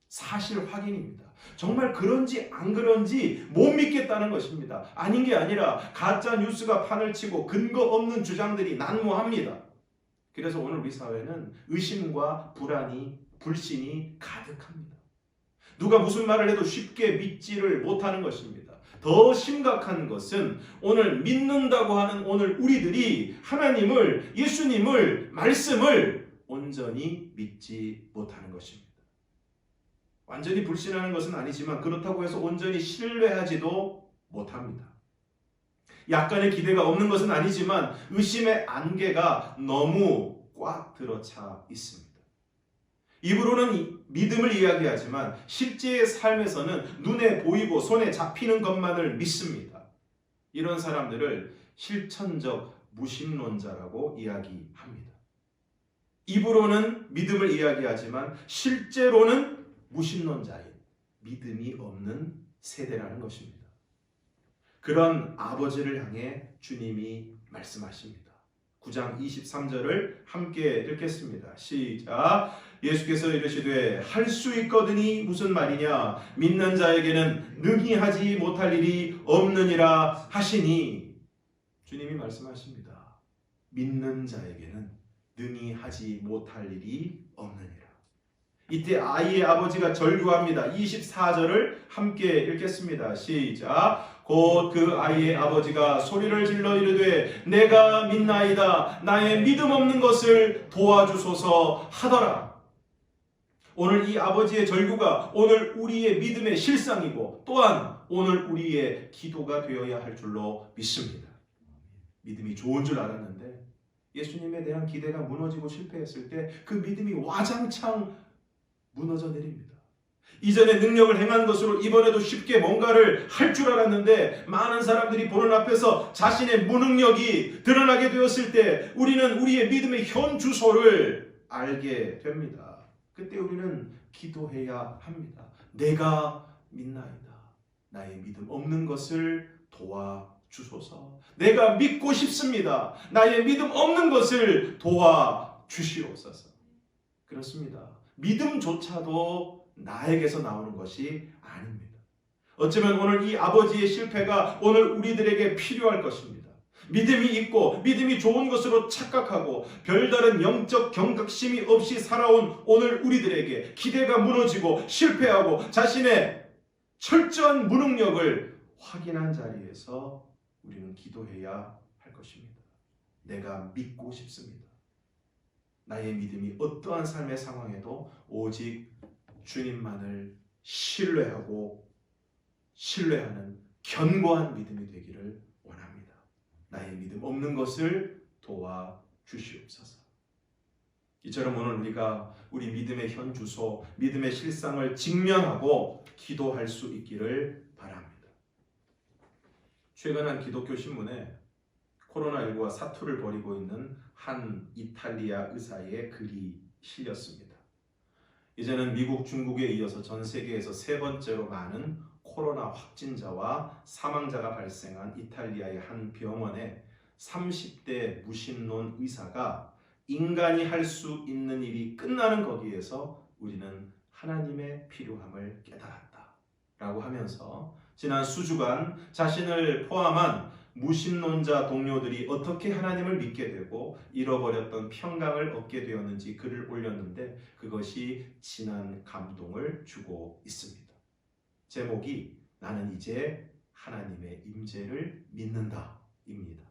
사실 확인입니다. 정말 그런지 안 그런지 못 믿겠다는 것입니다. 아닌 게 아니라 가짜 뉴스가 판을 치고 근거 없는 주장들이 난무합니다. 그래서 오늘 우리 사회는 의심과 불안이, 불신이 가득합니다. 누가 무슨 말을 해도 쉽게 믿지를 못하는 것입니다. 더 심각한 것은 오늘 믿는다고 하는 오늘 우리들이 하나님을, 예수님을, 말씀을 온전히 믿지 못하는 것입니다. 완전히 불신하는 것은 아니지만 그렇다고 해서 온전히 신뢰하지도 못합니다. 약간의 기대가 없는 것은 아니지만 의심의 안개가 너무 꽉 들어차 있습니다. 입으로는 믿음을 이야기하지만 실제의 삶에서는 눈에 보이고 손에 잡히는 것만을 믿습니다. 이런 사람들을 실천적 무신론자라고 이야기합니다. 입으로는 믿음을 이야기하지만 실제로는 무신론자인, 믿음이 없는 세대라는 것입니다. 그런 아버지를 향해 주님이 말씀하십니다. 9장 23절을 함께 읽겠습니다. 시작. 예수께서 이르시되 할 수 있거든이 무슨 말이냐? 믿는 자에게는 능히 하지 못할 일이 없느니라 하시니. 주님이 말씀하십니다. 믿는 자에게는 능히 하지 못할 일이 없느니라. 이때 아이의 아버지가 절규합니다. 24절을 함께 읽겠습니다. 시작. 곧 그 아이의 아버지가 소리를 질러 이르되 내가 믿나이다. 나의 믿음 없는 것을 도와주소서 하더라. 오늘 이 아버지의 절규가 오늘 우리의 믿음의 실상이고 또한 오늘 우리의 기도가 되어야 할 줄로 믿습니다. 믿음이 좋은 줄 알았는데 예수님에 대한 기대가 무너지고 실패했을 때 그 믿음이 와장창 무너져 내립니다. 이전에 능력을 행한 것으로 이번에도 쉽게 뭔가를 할 줄 알았는데 많은 사람들이 보는 앞에서 자신의 무능력이 드러나게 되었을 때 우리는 우리의 믿음의 현 주소를 알게 됩니다. 그때 우리는 기도해야 합니다. 내가 믿나이다. 나의 믿음 없는 것을 도와주소서. 내가 믿고 싶습니다. 나의 믿음 없는 것을 도와주시옵소서. 그렇습니다. 믿음조차도 나에게서 나오는 것이 아닙니다. 어쩌면 오늘 이 아버지의 실패가 오늘 우리들에게 필요할 것입니다. 믿음이 있고 믿음이 좋은 것으로 착각하고 별다른 영적 경각심이 없이 살아온 오늘 우리들에게 기대가 무너지고 실패하고 자신의 철저한 무능력을 확인한 자리에서 우리는 기도해야 할 것입니다. 내가 믿고 싶습니다. 나의 믿음이 어떠한 삶의 상황에도 오직 주님만을 신뢰하고 신뢰하는 견고한 믿음이 되기를 원합니다. 나의 믿음 없는 것을 도와주시옵소서. 이처럼 오늘 우리가 우리 믿음의 현 주소, 믿음의 실상을 직면하고 기도할 수 있기를 바랍니다. 최근 한 기독교 신문에 코로나19와 사투를 벌이고 있는 한 이탈리아 의사의 글이 실렸습니다. 이제는 미국, 중국에 이어서 전 세계에서 세 번째로 많은 코로나 확진자와 사망자가 발생한 이탈리아의 한 병원에 30대 무신론 의사가 인간이 할 수 있는 일이 끝나는 거기에서 우리는 하나님의 필요함을 깨달았다 라고 하면서 지난 수주간 자신을 포함한 무신론자 동료들이 어떻게 하나님을 믿게 되고 잃어버렸던 평강을 얻게 되었는지 글을 올렸는데 그것이 진한 감동을 주고 있습니다. 제목이 나는 이제 하나님의 임재를 믿는다 입니다.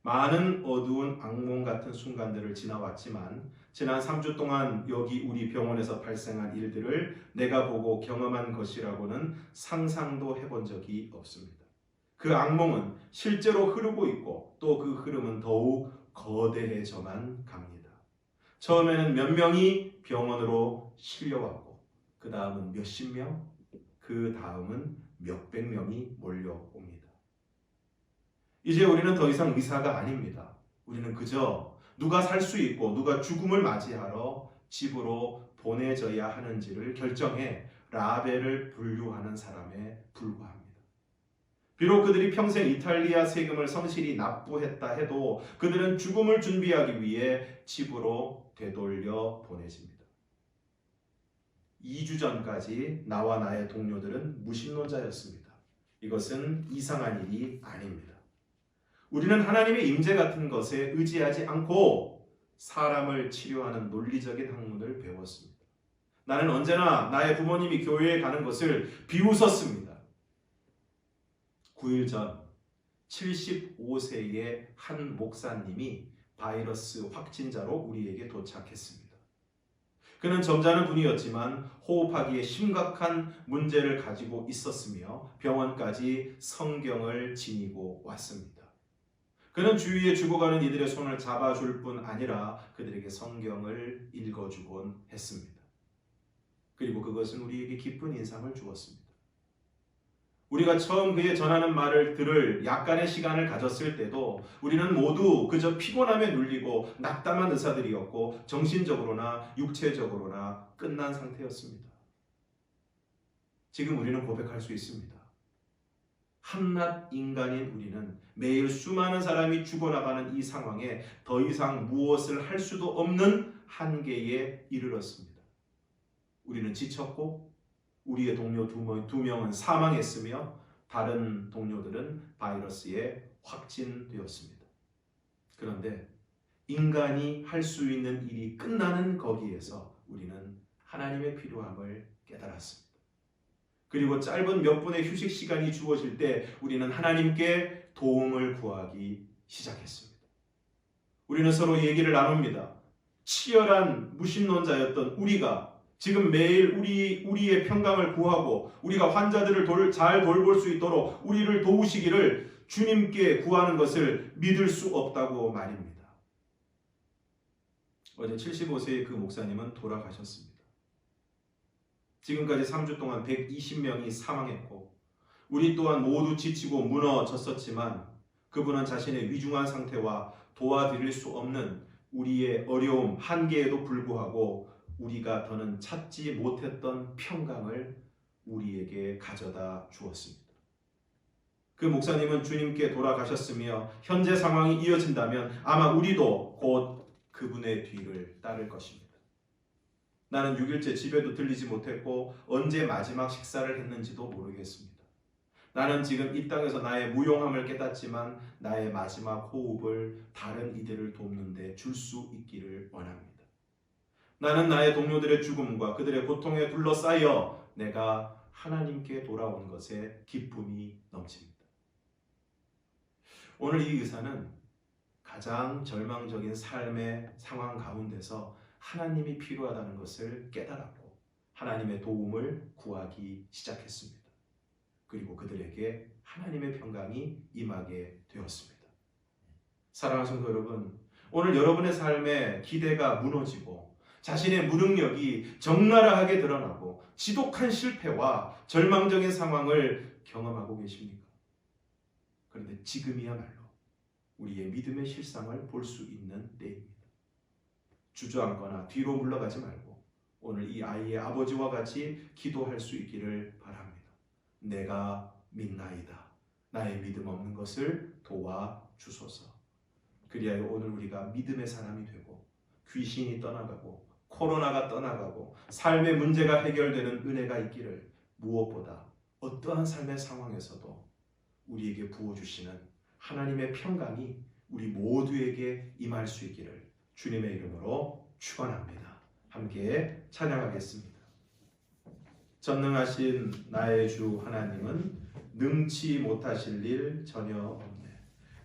많은 어두운 악몽 같은 순간들을 지나왔지만 지난 3주 동안 여기 우리 병원에서 발생한 일들을 내가 보고 경험한 것이라고는 상상도 해본 적이 없습니다. 그 악몽은 실제로 흐르고 있고 또 그 흐름은 더욱 거대해져만 갑니다. 처음에는 몇 명이 병원으로 실려왔고 그 다음은 몇십 명, 그 다음은 몇백 명이 몰려옵니다. 이제 우리는 더 이상 의사가 아닙니다. 우리는 그저 누가 살 수 있고 누가 죽음을 맞이하러 집으로 보내져야 하는지를 결정해 라벨을 분류하는 사람에 불과합니다. 비록 그들이 평생 이탈리아 세금을 성실히 납부했다 해도 그들은 죽음을 준비하기 위해 집으로 되돌려 보내집니다. 2주 전까지 나와 나의 동료들은 무신론자였습니다. 이것은 이상한 일이 아닙니다. 우리는 하나님의 임재 같은 것에 의지하지 않고 사람을 치료하는 논리적인 학문을 배웠습니다. 나는 언제나 나의 부모님이 교회에 가는 것을 비웃었습니다. 9일 전 75세의 한 목사님이 바이러스 확진자로 우리에게 도착했습니다. 그는 점잖은 분이었지만 호흡하기에 심각한 문제를 가지고 있었으며 병원까지 성경을 지니고 왔습니다. 그는 주위에 죽어가는 이들의 손을 잡아줄 뿐 아니라 그들에게 성경을 읽어주곤 했습니다. 그리고 그것은 우리에게 기쁜 인상을 주었습니다. 우리가 처음 그의 전하는 말을 들을 약간의 시간을 가졌을 때도 우리는 모두 그저 피곤함에 눌리고 낙담한 의사들이었고 정신적으로나 육체적으로나 끝난 상태였습니다. 지금 우리는 고백할 수 있습니다. 한낱 인간인 우리는 매일 수많은 사람이 죽어나가는 이 상황에 더 이상 무엇을 할 수도 없는 한계에 이르렀습니다. 우리는 지쳤고 우리의 동료 두 명은 사망했으며 다른 동료들은 바이러스에 확진되었습니다. 그런데 인간이 할 수 있는 일이 끝나는 거기에서 우리는 하나님의 필요함을 깨달았습니다. 그리고 짧은 몇 분의 휴식 시간이 주어질 때 우리는 하나님께 도움을 구하기 시작했습니다. 우리는 서로 얘기를 나눕니다. 치열한 무신론자였던 우리가 지금 매일 우리의 평강을 구하고 우리가 환자들을 잘 돌볼 수 있도록 우리를 도우시기를 주님께 구하는 것을 믿을 수 없다고 말입니다. 어제 75세의 그 목사님은 돌아가셨습니다. 지금까지 3주 동안 120명이 사망했고 우리 또한 모두 지치고 무너졌었지만 그분은 자신의 위중한 상태와 도와드릴 수 없는 우리의 어려움, 한계에도 불구하고 우리가 더는 찾지 못했던 평강을 우리에게 가져다 주었습니다. 그 목사님은 주님께 돌아가셨으며 현재 상황이 이어진다면 아마 우리도 곧 그분의 뒤를 따를 것입니다. 나는 6일째 집에도 들리지 못했고 언제 마지막 식사를 했는지도 모르겠습니다. 나는 지금 이 땅에서 나의 무용함을 깨닫지만 나의 마지막 호흡을 다른 이들을 돕는 데 줄 수 있기를 원합니다. 나는 나의 동료들의 죽음과 그들의 고통에 둘러싸여 내가 하나님께 돌아온 것에 기쁨이 넘칩니다. 오늘 이 의사는 가장 절망적인 삶의 상황 가운데서 하나님이 필요하다는 것을 깨달았고 하나님의 도움을 구하기 시작했습니다. 그리고 그들에게 하나님의 평강이 임하게 되었습니다. 사랑하는 성도 여러분, 오늘 여러분의 삶에 기대가 무너지고 자신의 무능력이 적나라하게 드러나고 지독한 실패와 절망적인 상황을 경험하고 계십니까? 그런데 지금이야말로 우리의 믿음의 실상을 볼 수 있는 때입니다. 주저앉거나 뒤로 물러가지 말고 오늘 이 아이의 아버지와 같이 기도할 수 있기를 바랍니다. 내가 믿나이다. 나의 믿음 없는 것을 도와주소서. 그리하여 오늘 우리가 믿음의 사람이 되고 귀신이 떠나가고 코로나가 떠나가고 삶의 문제가 해결되는 은혜가 있기를 무엇보다 어떠한 삶의 상황에서도 우리에게 부어주시는 하나님의 평강이 우리 모두에게 임할 수 있기를 주님의 이름으로 축원합니다. 함께 찬양하겠습니다. 전능하신 나의 주 하나님은 능치 못하실 일 전혀 없네.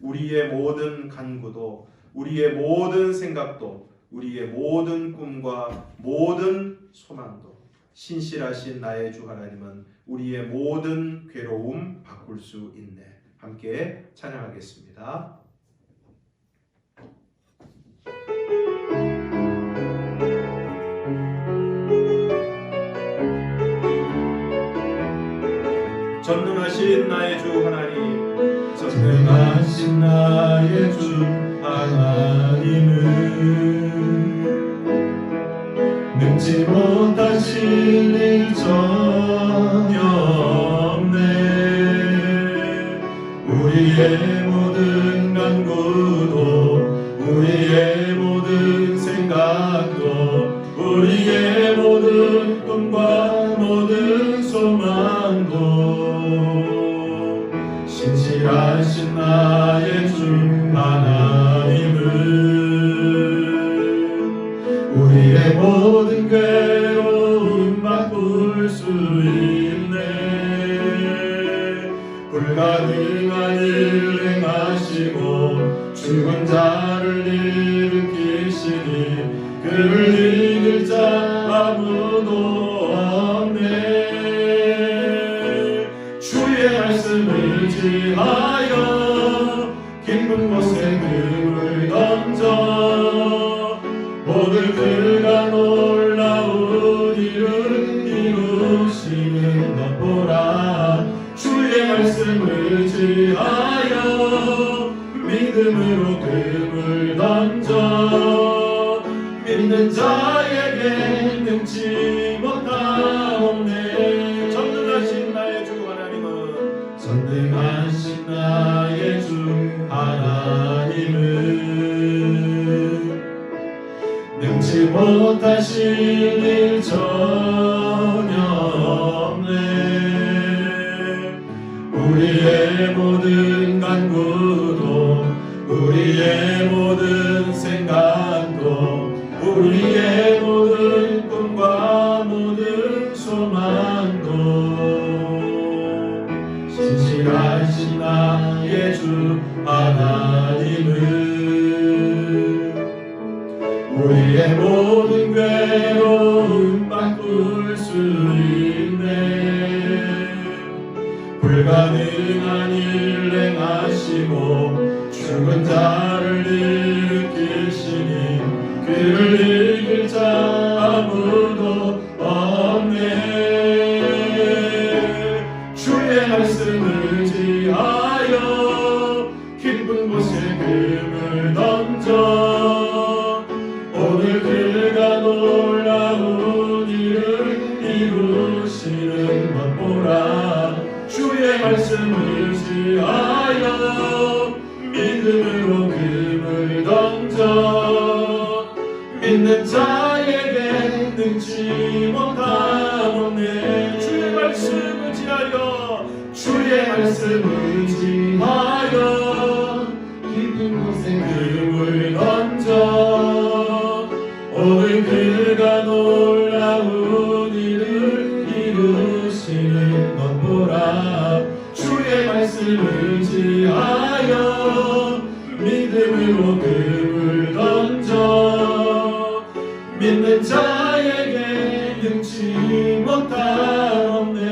우리의 모든 간구도 우리의 모든 생각도 우리의 모든 꿈과 모든 소망도 신실하신 나의 주 하나님은 우리의 모든 괴로움 바꿀 수 있네. 함께 찬양하겠습니다. 전능하신 나의 주 하나님, 전능하신 나의 주 하나님은 능지 못하실 일 전혀 없네. 우리의 모든 간구도 우리의 모든 생각도 우리의 모든 꿈과 불가능한 일 행하시고 죽은 자를 일으키시니 그를 이길 자 아무도 없네. 주의 말씀을 의지하여 깊은 곳에 금을 던져 오늘 그가 놀라운 일을 이루시는 것 보라. 주의 말씀을 의지하여 믿음으로 금을 던져 믿는 자에게 능치 못하옵네. 전능하신 나의 주 하나님은 전능하신 나의 주 하나님은 능치 못하신 일 전혀 없네. 우리의 모든 간구도 우리의 모든 생각도 우리의 모든 꿈과 모든 소망도 신실하신 나의 주 하나님은 우리의 모든 괴로움 바꿀 수 있네. 불가능한 일 행하시고 죽은 자를 일으키시니 그를 이길 자 아무도 없네. 주의 말씀을 의지하여 깊은 곳에 금을 던져 오늘 그가 놀라운 일을 이루시는 것 보라. 주의 말씀을 의지하여 믿음으로 금을 던져 믿는 자에게 능치 못하옵네. 주의 말씀을 의지하여 주의 말씀을 의지하여 깊은 곳에 금을 던져 오늘 그가 놀라운 일을 이루시는 것 보라. 주의 말씀을 의지하여 믿음으로 금을 던져 믿는 자에게 능치 못하옵네.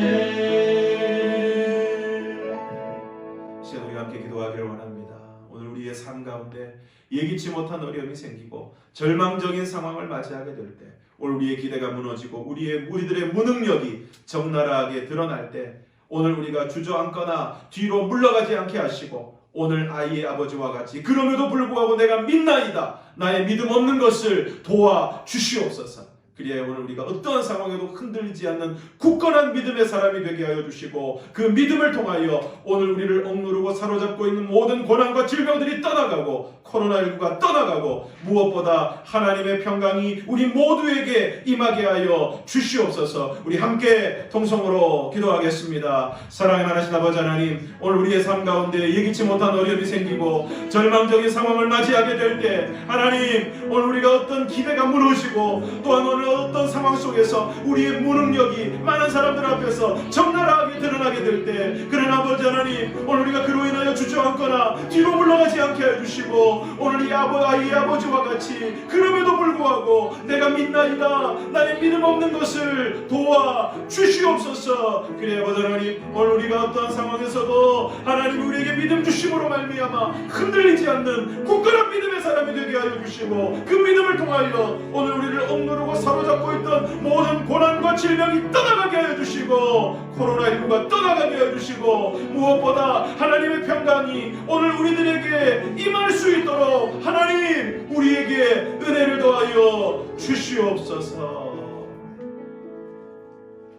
시간 우리 함께 기도하기를 원합니다. 오늘 우리의 삶 가운데 예기치 못한 어려움이 생기고 절망적인 상황을 맞이하게 될 때 오늘 우리의 기대가 무너지고 우리들의 무능력이 적나라하게 드러날 때 오늘 우리가 주저앉거나 뒤로 물러가지 않게 하시고 오늘 아이의 아버지와 같이 그럼에도 불구하고 내가 믿나이다 나의 믿음 없는 것을 도와 주시옵소서. 그리하여 오늘 우리가 어떠한 상황에도 흔들리지 않는 굳건한 믿음의 사람이 되게 하여 주시고 그 믿음을 통하여 오늘 우리를 억누르고 사로잡고 있는 모든 고난과 질병들이 떠나가고 코로나19가 떠나가고 무엇보다 하나님의 평강이 우리 모두에게 임하게 하여 주시옵소서. 우리 함께 통성으로 기도하겠습니다. 사랑의 하나님 아버지 하나님, 오늘 우리의 삶 가운데 예기치 못한 어려움이 생기고 절망적인 상황을 맞이하게 될 때 하나님, 오늘 우리가 어떤 기대가 무너지고 또한 오늘 어떤 상황 속에서 우리의 무능력이 많은 사람들 앞에서 적나라하게 드러나게 될 때 그러나 아버지 하나님, 오늘 우리가 그로 인하여 주저앉거나 뒤로 물러가지 않게 해주시고 오늘 이 아이의 아버지와 같이 그럼에도 불구하고 내가 믿나이다 나의 믿음 없는 것을 도와 주시옵소서. 그래 아버지 하나님, 오늘 우리가 어떠한 상황에서도 하나님 우리에게 믿음 주심으로 말미암아 흔들리지 않는 굳건한 믿음의 사람이 되게 하여 주시고 그 믿음을 통하여 오늘 우리를 억누르고 사로잡고 있던 모든 고난과 질병이 떠나가게 하여 주시고 코로나19가 떠나가게 하여 주시고 무엇보다 하나님의 평강이 오늘 우리들에게 임할 수 있도록 하나님 우리에게 은혜를 더하여 주시옵소서.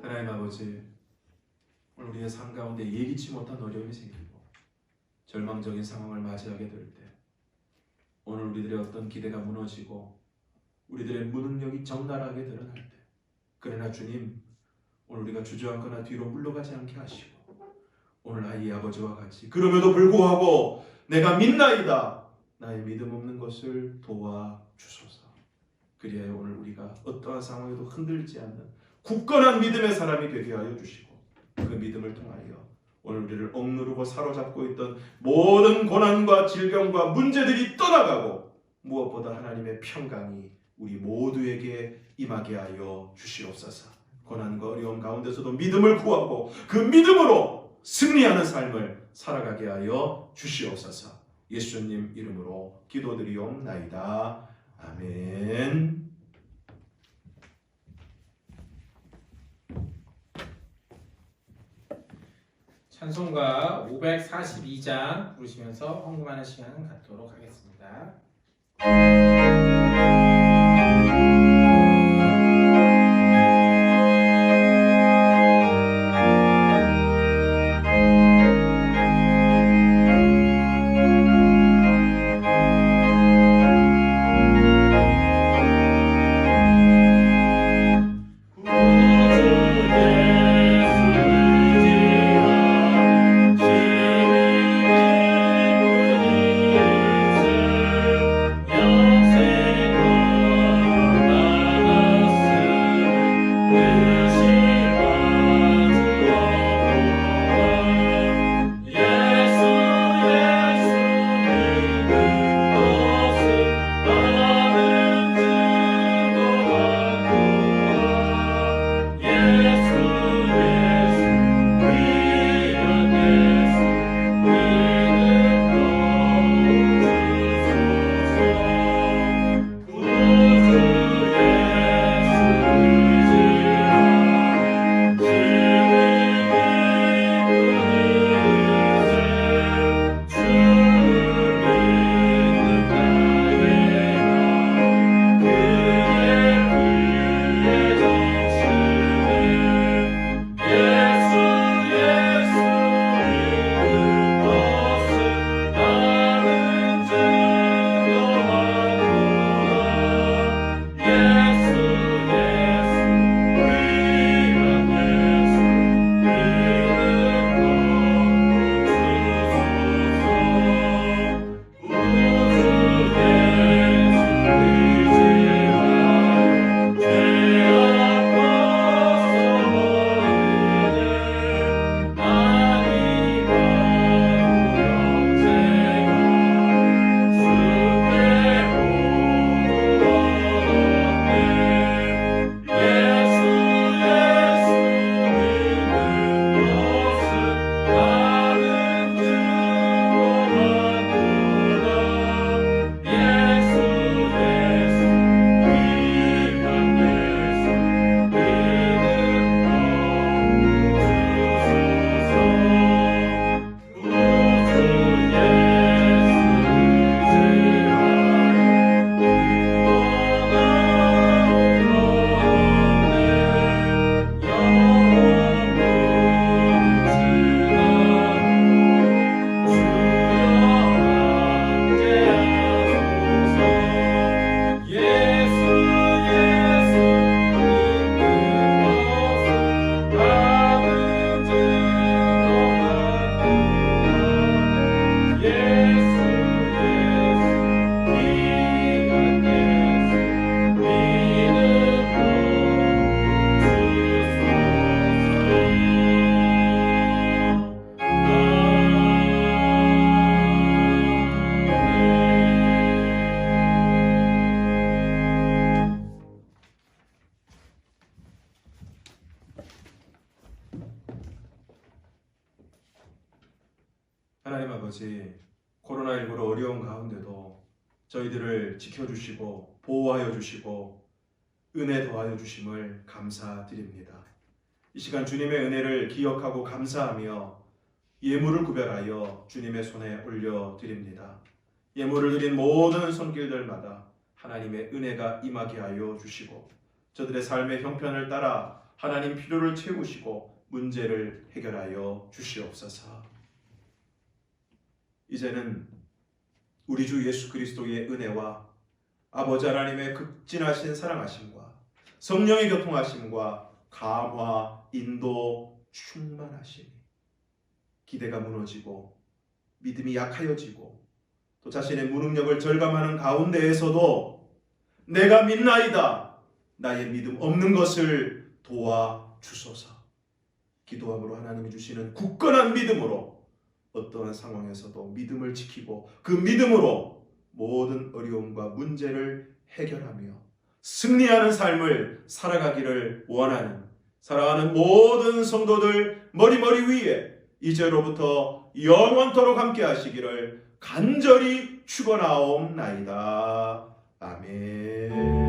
하나님 아버지, 오늘 우리의 삶 가운데 예기치 못한 어려움이 생기고 절망적인 상황을 맞이하게 될 때 오늘 우리들의 어떤 기대가 무너지고 우리들의 무능력이 적나라하게 드러날 때 그러나 주님, 오늘 우리가 주저앉거나 뒤로 물러가지 않게 하시고 오늘 아이의 아버지와 같이 그럼에도 불구하고 내가 믿나이다 나의 믿음 없는 것을 도와주소서. 그리하여 오늘 우리가 어떠한 상황에도 흔들리지 않는 굳건한 믿음의 사람이 되게 하여 주시고 그 믿음을 통하여 오늘 우리를 억누르고 사로잡고 있던 모든 고난과 질병과 문제들이 떠나가고 무엇보다 하나님의 평강이 우리 모두에게 임하게 하여 주시옵소서. 고난과 어려움 가운데서도 믿음을 구하고 그 믿음으로 승리하는 삶을 살아가게 하여 주시옵소서. 예수님 이름으로 기도드리옵나이다. 아멘. 찬송가 542장 부르시면서 헌금하는 시간 갖도록 하겠습니다. 하나님 아버지, 코로나19로 어려운 가운데도 저희들을 지켜주시고 보호하여 주시고 은혜 더하여 주심을 감사드립니다. 이 시간 주님의 은혜를 기억하고 감사하며 예물을 구별하여 주님의 손에 올려드립니다. 예물을 드린 모든 손길들마다 하나님의 은혜가 임하게 하여 주시고 저들의 삶의 형편을 따라 하나님 필요를 채우시고 문제를 해결하여 주시옵소서. 이제는 우리 주 예수 그리스도의 은혜와 아버지 하나님의 극진하신 사랑하심과 성령의 교통하심과 감화, 인도, 충만하심이 기대가 무너지고 믿음이 약하여지고 또 자신의 무능력을 절감하는 가운데에서도 내가 믿나이다, 나의 믿음 없는 것을 도와주소서. 기도함으로 하나님이 주시는 굳건한 믿음으로 어떠한 상황에서도 믿음을 지키고 그 믿음으로 모든 어려움과 문제를 해결하며 승리하는 삶을 살아가기를 원하는 사랑하는 모든 성도들 머리머리 위에 이제로부터 영원토록 함께 하시기를 간절히 축원하옵나이다. 아멘.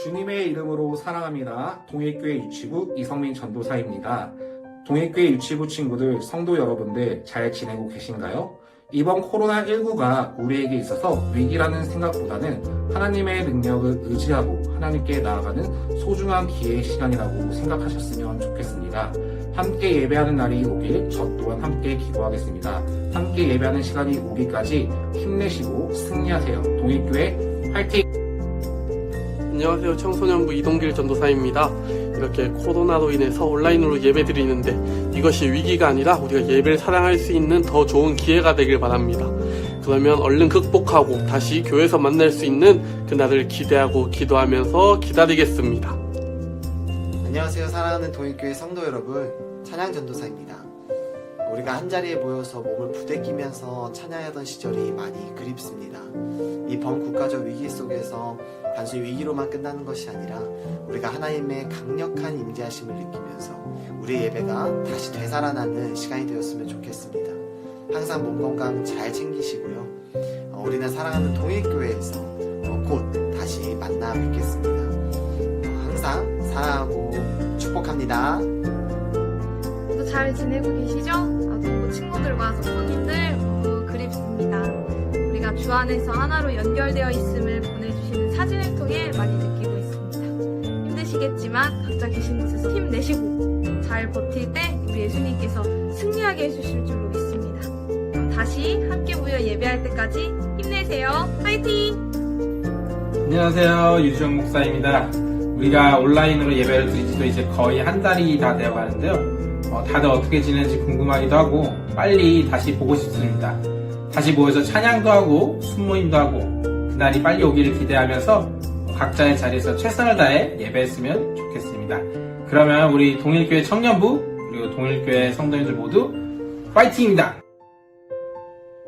주님의 이름으로 사랑합니다. 동해교회 유치부 이성민 전도사입니다. 동해교회 유치부 친구들, 성도 여러분들 잘 지내고 계신가요? 이번 코로나19가 우리에게 있어서 위기라는 생각보다는 하나님의 능력을 의지하고 하나님께 나아가는 소중한 기회의 시간이라고 생각하셨으면 좋겠습니다. 함께 예배하는 날이 오길 저 또한 함께 기도하겠습니다. 함께 예배하는 시간이 오기까지 힘내시고 승리하세요. 동해교회 화이팅! 안녕하세요. 청소년부 이동길 전도사입니다. 이렇게 코로나로 인해서 온라인으로 예배드리는데 이것이 위기가 아니라 우리가 예배를 사랑할 수 있는 더 좋은 기회가 되길 바랍니다. 그러면 얼른 극복하고 다시 교회에서 만날 수 있는 그날을 기대하고 기도하면서 기다리겠습니다. 안녕하세요. 사랑하는 동해교회 성도 여러분, 찬양 전도사입니다. 우리가 한자리에 모여서 몸을 부대끼면서 찬양하던 시절이 많이 그립습니다. 이 범국가적 위기 속에서 단순히 위기로만 끝나는 것이 아니라 우리가 하나님의 강력한 임재하심을 느끼면서 우리의 예배가 다시 되살아나는 시간이 되었으면 좋겠습니다. 항상 몸 건강 잘 챙기시고요. 우리는 사랑하는 동해교회에서 곧 다시 만나 뵙겠습니다. 항상 사랑하고 축복합니다. 모두 잘 지내고 계시죠? 모두 친구들과 성도님들 모두 그립습니다. 우리가 주 안에서 하나로 연결되어 있음을 보내주시는 사진을 통해 많이 느끼고 있습니다. 힘드시겠지만 각자 계신 곳에서 힘내시고 잘 버틸 때 우리 예수님께서 승리하게 해주실 줄로 믿습니다. 그럼 다시 함께 모여 예배할 때까지 힘내세요. 화이팅! 안녕하세요. 유주영 목사입니다. 우리가 온라인으로 예배를 드린 지도 이제 거의 한 달이 다 되어 가는데요. 다들 어떻게 지내는지 궁금하기도 하고 빨리 다시 보고 싶습니다. 다시 모여서 찬양도 하고 순모임도 하고 그날이 빨리 오기를 기대하면서 각자의 자리에서 최선을 다해 예배했으면 좋겠습니다. 그러면 우리 동일교회 청년부 그리고 동일교회 성도님들 모두 파이팅입니다.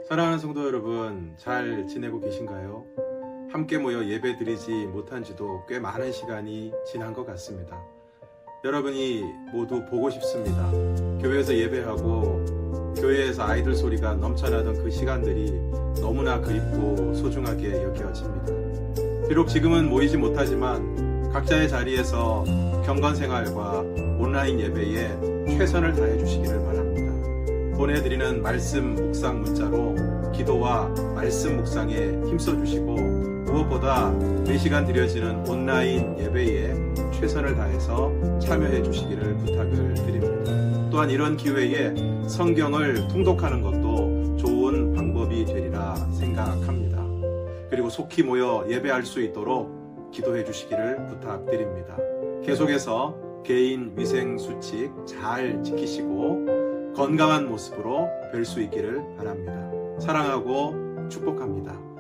사랑하는 성도 여러분, 잘 지내고 계신가요? 함께 모여 예배 드리지 못한 지도 꽤 많은 시간이 지난 것 같습니다. 여러분이 모두 보고 싶습니다. 교회에서 예배하고 교회에서 아이들 소리가 넘쳐나던 그 시간들이 너무나 그립고 소중하게 여겨집니다. 비록 지금은 모이지 못하지만 각자의 자리에서 경건 생활과 온라인 예배에 최선을 다해 주시기를 바랍니다. 보내드리는 말씀 묵상 문자로 기도와 말씀 묵상에 힘써 주시고 무엇보다 매시간 드려지는 온라인 예배에 최선을 다해서 참여해 주시기를 부탁을 드립니다. 또한 이런 기회에 성경을 통독하는 것도 좋은 방법이 되리라 생각합니다. 그리고 속히 모여 예배할 수 있도록 기도해 주시기를 부탁드립니다. 계속해서 개인 위생 수칙 잘 지키시고 건강한 모습으로 뵐 수 있기를 바랍니다. 사랑하고 축복합니다.